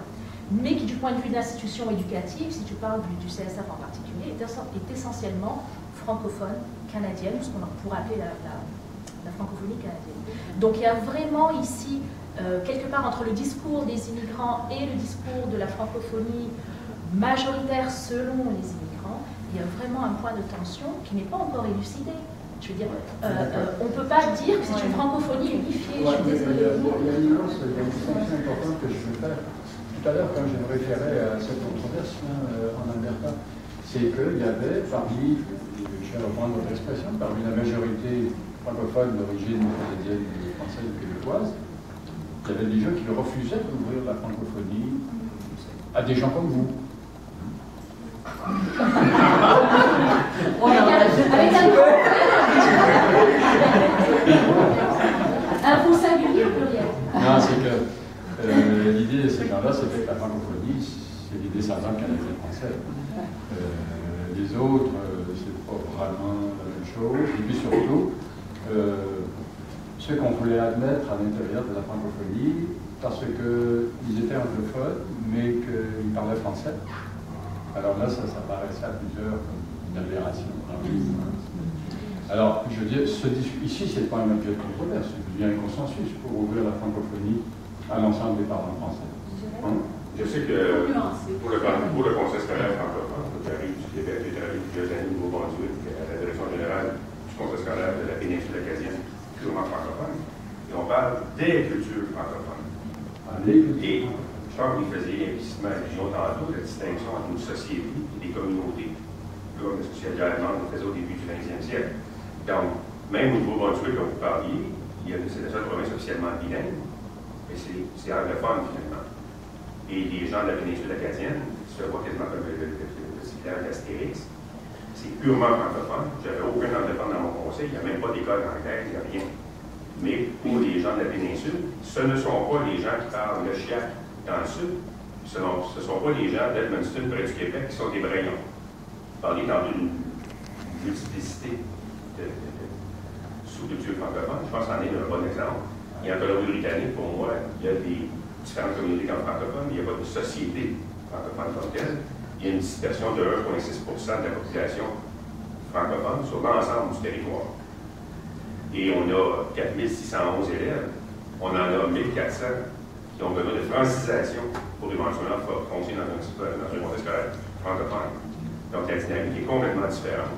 mais qui du point de vue de l'institution éducative, si tu parles du CSF en particulier, est essentiellement francophone, canadienne, ce qu'on pourrait appeler la francophonie canadienne. Donc il y a vraiment ici, quelque part entre le discours des immigrants et le discours de la francophonie majoritaire selon les immigrants, il y a vraiment un point de tension qui n'est pas encore élucidé. Je veux dire, on ne peut pas dire que c'est une francophonie unifiée. Ouais, il y a une distinction importante que je veux faire. Tout à l'heure, quand je me référais à cette controverse en Alberta, c'est qu'il y avait parmi, je vais reprendre votre expression, parmi la majorité francophone d'origine canadienne, française ou québécoise, il y avait des gens qui refusaient d'ouvrir la francophonie à des gens comme vous. Un faux singulier au pluriel. Non, c'est que l'idée de ces gens-là, c'était que la francophonie, c'est des descendants canadiens français. Les autres, c'est pas vraiment la même chose. Et puis surtout, ceux qu'on voulait admettre à l'intérieur de la francophonie, parce qu'ils étaient anglophones, mais qu'ils parlaient français. Alors là, ça paraissait à plusieurs comme une aberration. Alors, je veux dire, ici, ce n'est pas un objet de controverse, il y a un consensus pour ouvrir la francophonie à l'ensemble des parlants français. Je sais que pour le Conseil scolaire francophone, j'arrive du Québec, j'ai travaillé plusieurs années au Nouveau-Brunswick à la direction générale du Conseil scolaire de la péninsule acadienne, purement francophone. Et on parle des cultures francophones. Et je pense qu'il faisait implicitement allusion tantôt la distinction entre une société et des communautés. Comme la société allemande le faisait au début du 20e siècle. Donc, même au Nouveau-Brunswick, comme vous parliez, il c'est la seule province officiellement bilingue, mais c'est anglophone finalement. Et les gens de la péninsule acadienne, tu le vois quasiment comme le petit village d'Astérix, c'est purement francophone. J'avais aucun anglophone dans mon conseil, il n'y a même pas d'école anglaise, il n'y a rien. Mais pour les gens de la péninsule, ce ne sont pas les gens qui parlent le chiac dans le sud, ce ne sont pas les gens d'Edmundston près du Québec qui sont des Brayons. Parler dans une multiplicité de sous-cultures francophones, je pense que c'en est un bon exemple. Et en Colombie-Britannique, pour moi, il y a des différentes communautés comme francophones, mais il n'y a pas de société francophone comme telle. Il y a une dispersion de 1,6% de la population francophone sur l'ensemble du territoire. Et on a 4611 élèves, on en a 1400 qui ont besoin de francisation pour éventuellement fonctionner dans un contexte scolaire francophone. Donc la dynamique est complètement différente.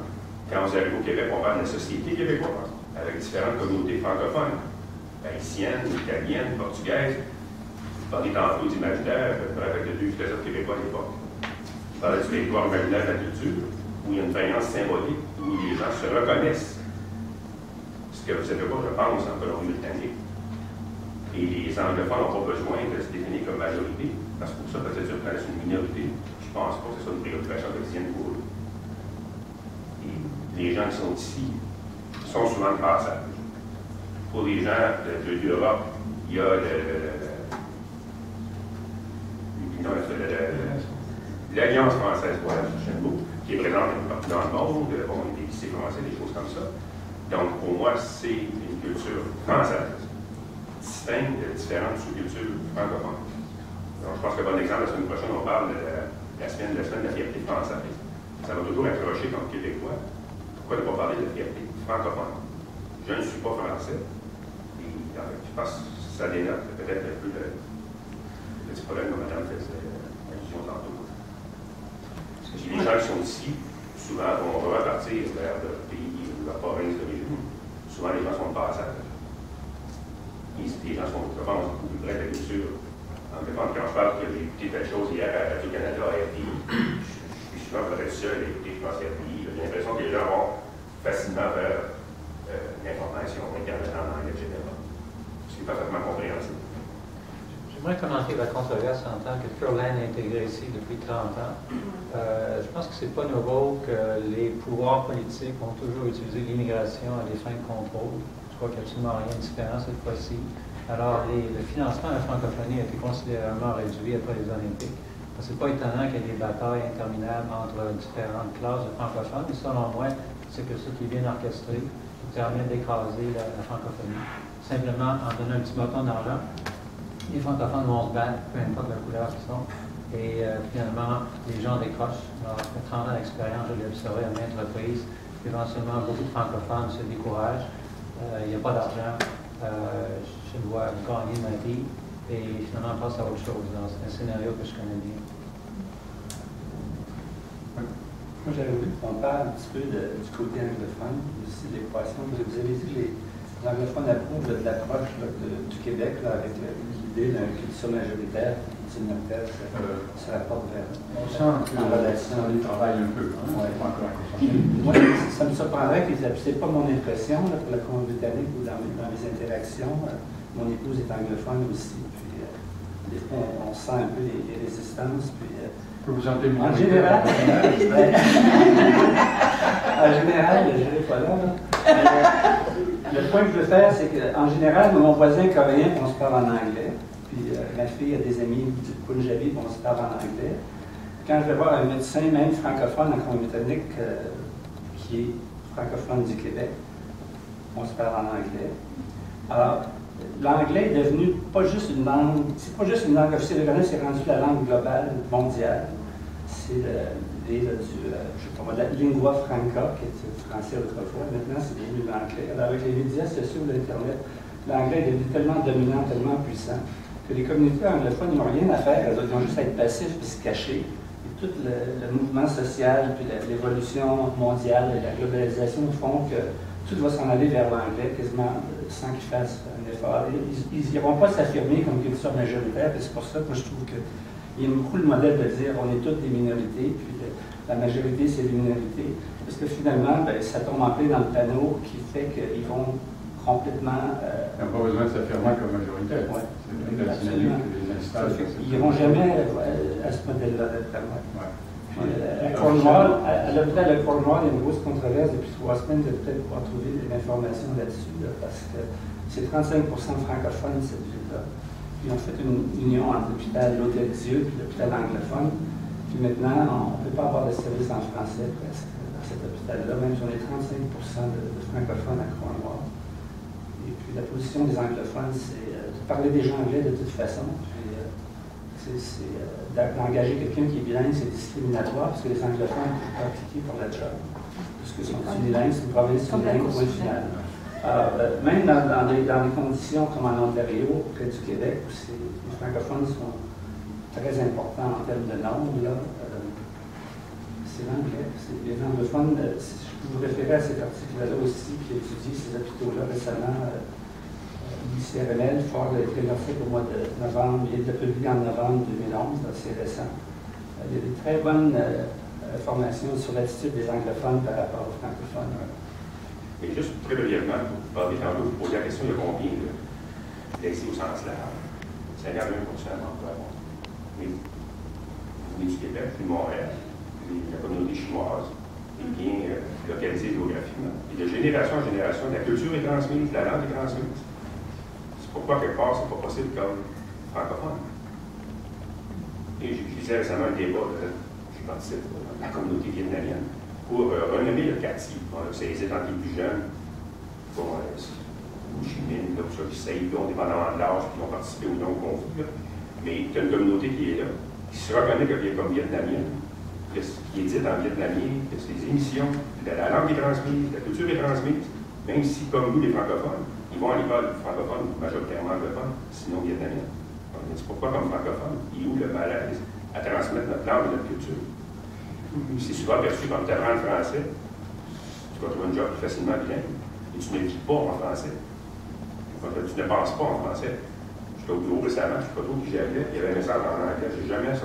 Quand vous arrivez au Québec, on parle de la société québécoise, avec différentes communautés francophones, haïtiennes, italiennes, portugaises. Vous parlez tantôt d'imaginaire, je me rappelle de deux philosophes québécois à l'époque. Vous parlez du territoire imaginaire de la culture, où il y a une variance symbolique, où les gens se reconnaissent. Ce que vous ne savez pas, je pense, en Colombie-Britannique. Et les anglophones n'ont pas besoin de se définir comme majorité, parce que pour ça, peut-être qu'ils reconnaissent une minorité. Je ne pense pas que ce soit une préoccupation quotidienne pour eux. Et les gens qui sont ici sont souvent de passage. Pour les gens de l'Europe, il y a l'Alliance française, voilà, qui est présente un peu partout dans le monde, bon, des lycées français, des choses comme ça. Donc, pour moi, c'est une culture française, distincte de différentes sous-cultures francophones. Donc, je pense que bon exemple, la semaine prochaine, on parle de la semaine de la fierté française. Ça va toujours accrocher comme Québécois. Pourquoi ne pas parler de fierté francophone? Je ne suis pas français. Et je pense que ça dénote peut-être un peu le petit problème dont Mme faisait allusion tantôt. Les gens qui sont ici, souvent, vont repartir vers leur pays ou leur province d'origine. Souvent, les gens sont de passage. Les gens sont, je pense, beaucoup plus près de la culture. Quand je parle que j'ai écouté telle chose hier à Radio-Canada, à RDI, je suis souvent peut-être seul à écouter, je pense, à RDI. J'ai l'impression que les gens vont facilement vers l'information, Internet en langue, etc. C'est parfaitement compréhensible. J'aimerais commenter la controverse en tant que Caroline intégrée ici depuis 30 ans. Je pense que ce n'est pas nouveau que les pouvoirs politiques ont toujours utilisé l'immigration à des fins de contrôle. Je crois qu'il n'y a absolument rien de différent cette fois-ci. Alors, le financement de la francophonie a été considérablement réduit après les Olympiques. Ce n'est pas étonnant qu'il y ait des batailles interminables entre différentes classes de francophones, mais selon moi, c'est que ce qui vient orchestrer qui permet d'écraser la francophonie. Simplement en donnant un petit bâton d'argent, les francophones vont se battre, peu importe la couleur qu'ils sont, et finalement, les gens décrochent. Alors, après 30 ans d'expérience, je l'ai observé à maintes reprises, éventuellement, beaucoup de francophones se découragent, il n'y a pas d'argent, je dois gagner ma vie, et finalement, on passe à autre chose. C'est un scénario que je connais bien. Moi, j'avais voulu qu'on parle un petit peu du côté anglophone, aussi de l'équation. Vous avez dit que les anglophones approuvent de l'approche du Québec là, avec l'idée d'une culture majoritaire, minoritaire, ça rapporte vers. On sent que on y travaille un peu. Hein? Ouais. Pas encore Moi, ça me surprendrait que c'est pas mon impression là, pour la Colombie-Britannique ou dans mes interactions. Mon épouse est anglophone aussi. Puis, des fois, on sent un peu les résistances. Puis, vous sentez en général, je n'irai pas là. Le point que je veux faire, c'est qu'en général, mon voisin coréen, on se parle en anglais. Puis ma fille a des amis du Punjabi, on se parle en anglais. Quand je vais voir un médecin, même francophone en Colombie-Britannique, qui est francophone du Québec, on se parle en anglais. Alors, l'anglais est devenu pas juste une langue, c'est pas juste une langue officielle, c'est rendu la langue globale, mondiale. C'est la lingua franca, qui était français autrefois. Maintenant, c'est devenu l'anglais. Alors, avec les médias sociaux et l'Internet, l'anglais est devenu tellement dominant, tellement puissant, que les communautés anglophones n'ont rien à faire. Ils ont juste à être passifs et se cacher. Et tout le mouvement social, puis l'évolution mondiale et la globalisation font que tout va s'en aller vers l'anglais, quasiment sans qu'ils fassent un effort. Ils n'iront pas s'affirmer comme culture majoritaire, et c'est pour ça que moi je trouve qu'il y a beaucoup le modèle de dire on est toutes des minorités, puis la majorité c'est les minorités. Parce que finalement, ça tombe en plein dans le panneau qui fait qu'ils vont complètement... Ils n'ont pas besoin de s'affirmer comme majoritaire. Ouais. C'est la dynamique que les installe. Ils n'iront jamais à ce modèle-là d'être Ouais. À Cornwall, à l'hôpital de Cornwall, il y a une grosse controverse depuis 3 semaines. Vous allez peut-être pouvoir trouver de l'information là-dessus, parce que c'est 35% francophones, cette ville-là. Puis on fait une union entre l'hôpital L'Hôtel-Dieu et l'hôpital anglophone. Puis maintenant, on ne peut pas avoir de service en français presque dans cet hôpital-là, même si on est 35% de francophones à Cornwall. Et puis la position des anglophones, c'est de parler des gens anglais de toute façon. D'engager quelqu'un qui est bilingue, c'est discriminatoire parce que les anglophones ne peuvent pas appliquer pour la job. Parce que sont unilingues, c'est une province unilingue, point final. Même dans des conditions comme en Ontario, près du Québec, où les francophones sont très importants en termes de nombre, c'est l'anglais. Les anglophones, je vous référer à cet article-là aussi, qui étudie ces hôpitaux-là récemment. L'ICRML, fort a été lancé au mois de novembre, il a été publié en novembre 2011, c'est récent. Il y a des très bonnes formations sur l'attitude des anglophones par rapport aux francophones. Mais juste très brièvement, pour parler tantôt, vous posez la question de combien d'accès au sens large. 51% d'emploi. Mais vous venez du Québec, du Montréal, la communauté chinoise est bien localisée géographiquement. Et de génération en génération, la culture est transmise, la langue est transmise. Pourquoi quelque part, c'est pas possible comme francophone? Et je disais récemment un débat, je participe à la communauté vietnamienne, pour renommer le quartier. C'est les étangs les plus jeunes, comme Ho Chi Minh, tout ça, qui s'aident, dépendamment de l'âge, qui vont participer ou non au conflit. Mais il y a une communauté qui est là, qui se reconnaît comme vietnamienne, qui est dite en vietnamien, que c'est des émissions, la langue est transmise, la culture est transmise, même si, comme nous, les francophones, ils vont à l'école francophone, majoritairement anglophone, sinon vietnamien. C'est pourquoi, comme francophone, il est où le malaise à transmettre notre langue et notre culture? C'est souvent perçu comme tu apprends le français, tu vas trouver un job plus facilement bilingue, et tu ne vis pas en français. Donc, tu ne penses pas en français. J'étais au bureau récemment, je ne sais pas trop qui j'avais, il y avait un message en anglais. Je n'ai jamais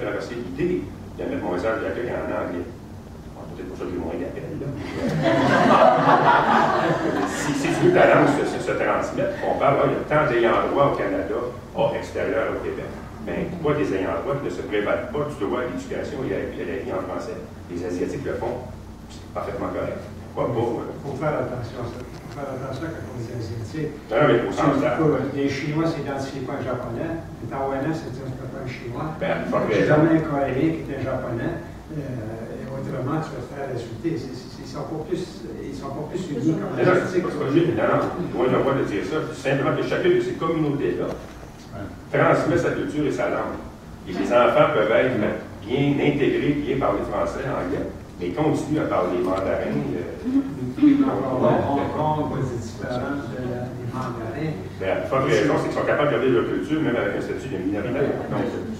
traversé l'idée de mettre mon message d'accueil en anglais. Peut-être pour ça que j'ai moins d'appels. Si tu veux que ta langue se transmette, on parle, il y a tant d'ayants droit au Canada, hors extérieur au Québec. Mais pourquoi des ayants droit qui ne se prévalent pas du droit à l'éducation et à la vie en français? Les Asiatiques le font, c'est parfaitement correct. Pourquoi pas? Il faut faire attention à ça. Il faut faire attention quand on dit Asiatique. Non, mais au sens large. Les Chinois ne s'identifient pas un Japonais. Les Taïwanais ne s'identifient pas un Chinois. C'est jamais un Coréen qui est un Japonais. Autrement, tu vas te faire insulter. Ils sont pas plus unis comme les Asiatiques. Non, moi, je ne vois pas de dire ça. Simplement que chacune de ces communautés-là transmet sa culture et sa langue. Et les enfants peuvent être bien intégrés, bien parler français, anglais, mais continuent à parler mandarin. On voit des différences des mandarins. La forte raison, c'est qu'ils sont capables de garder leur culture, même avec un statut de minorité.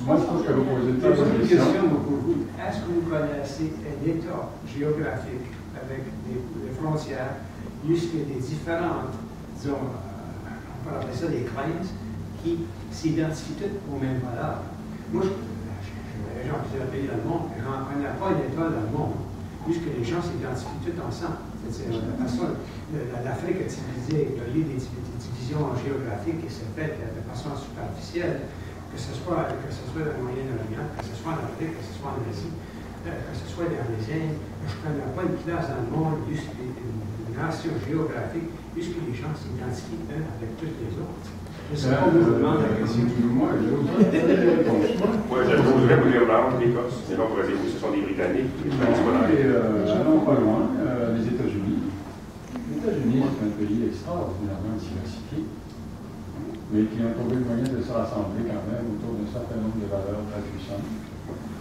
Moi, je pense que vous posez une question pour vous. Est-ce que vous connaissez un État géographique avec des frontières, jusqu'à des différentes, disons, on peut appeler ça des provinces, qui s'identifient toutes aux mêmes valeurs? Moi, j'ai gens plusieurs pays dans le monde, mais je n'en connais pas un État dans le monde, puisque les gens s'identifient tous ensemble. C'est-à-dire, de façon, l'Afrique est divisée, il y a eu des divisions géographiques qui s'est faites de façon superficielle, que ce soit dans le Moyen-Orient, que ce soit en Afrique, que ce soit en Asie, que ce soit dans les Indes. Je ne connais pas une place dans le monde, une nation géographique, puisque les gens s'identifient avec tous les autres. Je ne sais pas où je vous demande la question. Moi, je voudrais vous dire l'Irlande, l'Écosse, mais non, pour dire, ce sont des Britanniques. Non, pas loin, les États-Unis. Les États-Unis, c'est un pays extraordinairement diversifié, mais qui ont trouvé le moyen de se rassembler quand même autour d'un certain nombre de valeurs très puissantes.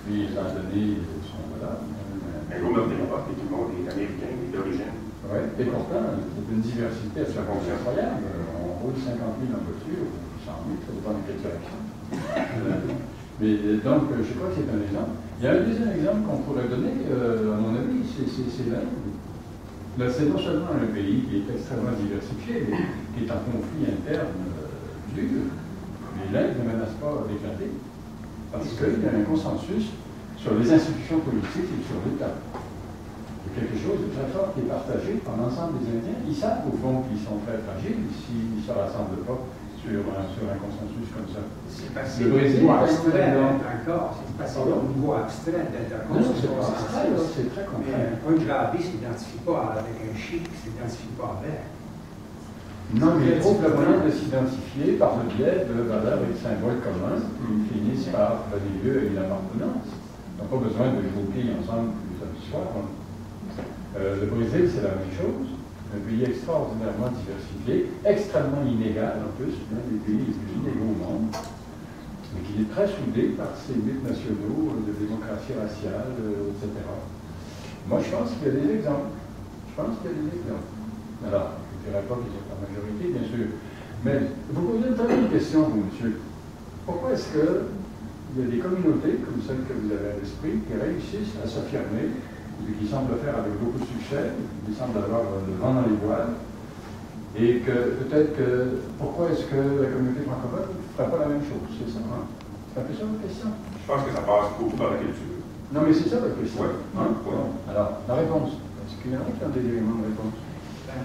Puis, ça a donné son valeur. Un gros meurtrier, tout le monde est américain, est d'origine. Oui, et pourtant, c'est une diversité absolument incroyable. On roule 50 000 en voiture, 100 000, ça dépend de quelle direction. Mais donc, je ne sais pas si c'est un exemple. Il y a un deuxième exemple qu'on pourrait donner, à mon avis, c'est l'Inde. Là, c'est non seulement un pays qui est extrêmement diversifié, mais qui est en conflit interne dur, mais l'Inde ne menace pas d'éclater. Parce qu'il y a un consensus sur les institutions politiques et sur l'État. Et quelque chose de très fort qui est partagé par l'ensemble des Indiens. Ils savent au fond qu'ils sont très fragiles s'ils ne se rassemblent pas sur un consensus comme ça. C'est parce que le niveau abstrait d'accord, c'est parce que le niveau abstrait d'être d'accord. C'est très concret. Un Punjabi ne s'identifie pas avec un Sikh, ne s'identifie pas avec. Non, mais il trouve le moyen de s'identifier par le biais de valeurs et de symboles communs qui finissent par donner lieu à une appartenance. On n'a pas besoin de grouper ensemble plusieurs soirs. Le Brésil, c'est la même chose. Un pays extraordinairement diversifié, extrêmement inégal en plus, l'un des pays les plus inégaux au monde, mais qui est très soudé par ses mythes nationaux de démocratie raciale, etc. Moi, je pense qu'il y a des exemples. Alors, je ne dirais pas qu'ils sont la majorité, bien sûr. Mais vous posez une très bonne question, vous, monsieur. Pourquoi est-ce qu'il y a des communautés, comme celle que vous avez à l'esprit, qui réussissent à s'affirmer, et qui semblent le faire avec beaucoup de succès, qui semblent avoir le vent dans les voiles, et que peut-être que pourquoi est-ce que la communauté francophone ne ferait pas la même chose? C'est ça, hein? C'est un peu ça votre question? Je pense que ça passe beaucoup par la culture. Non, mais c'est ça votre question. Oui. Hein? Bon. Alors, la réponse. Est-ce qu'il y en a qui ont des éléments de réponse? Moi,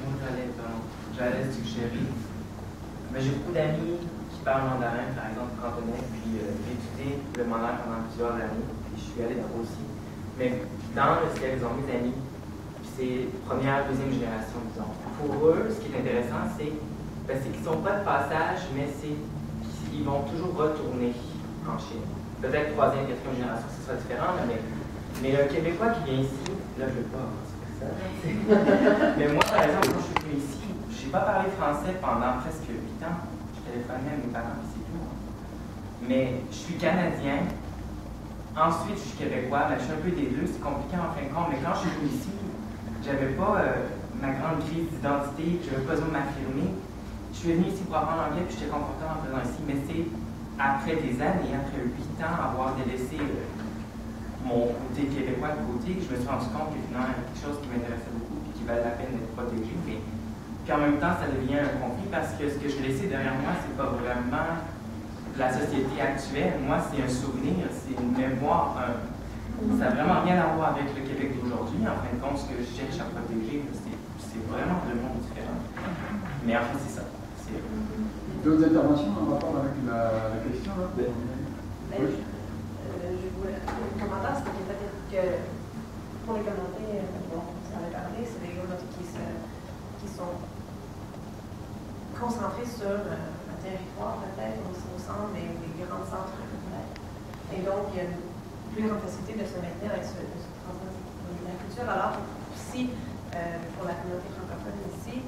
j'allais suggérer. Mais j'ai beaucoup d'amis qui parlent mandarin, par exemple cantonais, puis j'ai étudié le mandarin pendant plusieurs années, et je suis allé là-bas aussi. Mais dans le ciel, ils ont mes amis, puis c'est première, deuxième génération, disons. Pour eux, ce qui est intéressant, c'est qu'ils ne sont pas de passage, mais ils vont toujours retourner en Chine. Peut-être troisième, quatrième génération, ce sera différent, mais le Québécois qui vient ici, là, je ne veux pas, c'est ça. Mais moi, par exemple, quand je suis venu ici, je n'ai pas parlé français pendant presque 8 ans. Je téléphonais à mes parents, puis c'est tout. Mais je suis Canadien. Ensuite, je suis Québécois, mais je suis un peu des deux, c'est compliqué en fin de compte. Mais quand je suis venu ici, j'avais pas ma grande crise d'identité, j'avais pas besoin de m'affirmer. Je suis venu ici pour apprendre l'anglais, puis j'étais confortable en faisant ici. Mais c'est après des années, après 8 ans, avoir délaissé mon côté québécois de côté, que je me suis rendu compte que finalement, il y avait quelque chose qui m'intéressait beaucoup, puis qui valait la peine d'être protégé. Mais puis en même temps, ça devient un conflit parce que ce que je laissais derrière moi, c'est pas vraiment la société actuelle. Moi, c'est un souvenir, c'est une mémoire. Ça n'a vraiment rien à voir avec le Québec d'aujourd'hui. En fin de compte, ce que je cherche à protéger, c'est vraiment deux mondes différents. Mais en fait, c'est ça. D'autres interventions en rapport avec la question là? Oui. Je voulais un commentaire, c'était peut-être que pour les communautés, bon, ça avait parlé, c'est des communautés qui sont concentrées sur un territoire peut-être au centre des grands centres culturels. Et donc, il y a une plus grande facilité de se maintenir et de se transmettre la culture. Alors, si pour la communauté francophone ici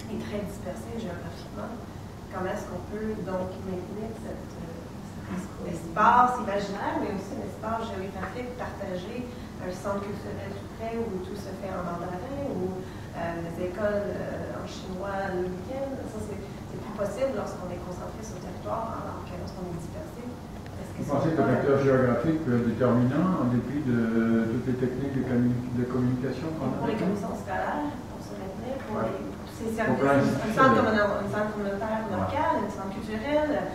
est très dispersée géographiquement, comment est-ce qu'on peut donc maintenir cet espace imaginaire, mais aussi un espace géographique partagé, un centre culturel tout près où tout se fait en mandarin, ou des écoles en chinois le week-end? Ça, c'est plus possible lorsqu'on est concentré sur le territoire, alors que lorsqu'on est dispersé. Vous pensez que le facteur géographique peut être déterminant en dépit de toutes les techniques de communication? Pour les commissions scolaires, pour se maintenir, pour ces services, un centre communautaire local, un centre culturel,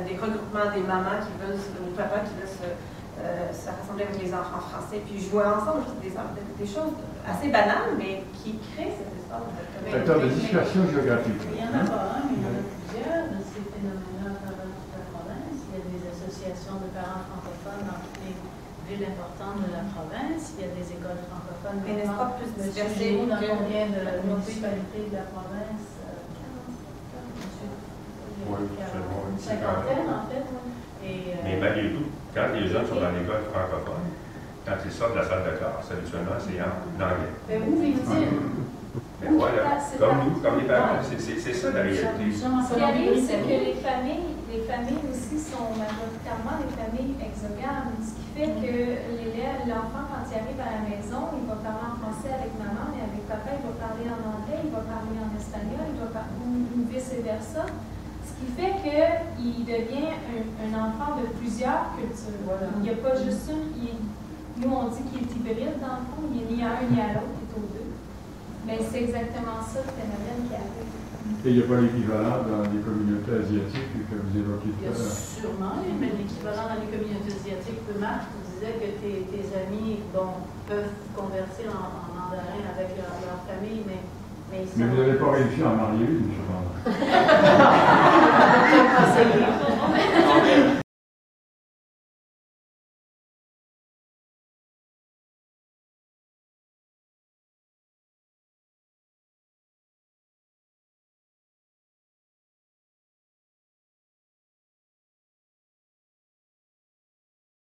des regroupements des mamans qui veulent, ou papas qui veulent se rassembler avec les enfants français, puis jouer ensemble, des choses assez banales, mais qui créent cet espace de communauté. Facteur de dispersion géographique. Il y en a pas un, mais il y en a plusieurs de ces phénomènes-là à travers toute la province. Il y a des associations de parents francophones dans toutes les villes importantes de la province. Il y a des écoles francophones. Mais n'est-ce pas plus dispersé dans que combien de municipalités de la province? Une cinquantaine, en fait. Mais malgré tout, quand les jeunes sont dans l'école francophone, quand ils sortent de la salle de classe, habituellement, c'est en anglais. Mais où vivent-ils? Mais voilà, comme nous, comme les parents, c'est ça la réalité. Ce qui arrive, c'est que les familles aussi sont majoritairement des familles exogames, ce qui fait que l'enfant, quand il arrive à la maison, il va parler en français avec maman, mais avec papa, il va parler en anglais, il va parler en espagnol, ou vice-versa. Ce qui fait qu'il devient un enfant de plusieurs cultures. Voilà. Il n'y a pas juste une. Nous, on dit qu'il est hybride, dans le fond. Il n'est ni à un ni à l'autre, il est aux deux. Mais c'est exactement ça le phénomène qui arrive. Et il n'y a pas l'équivalent dans les communautés asiatiques que vous évoquiez Il y tout a à l'heure. sûrement, mais l'équivalent dans les communautés asiatiques, Marc, tu disais que tes amis peuvent convertir en mandarin avec leur famille, mais vous n'avez pas réussi à en marier une, je pense.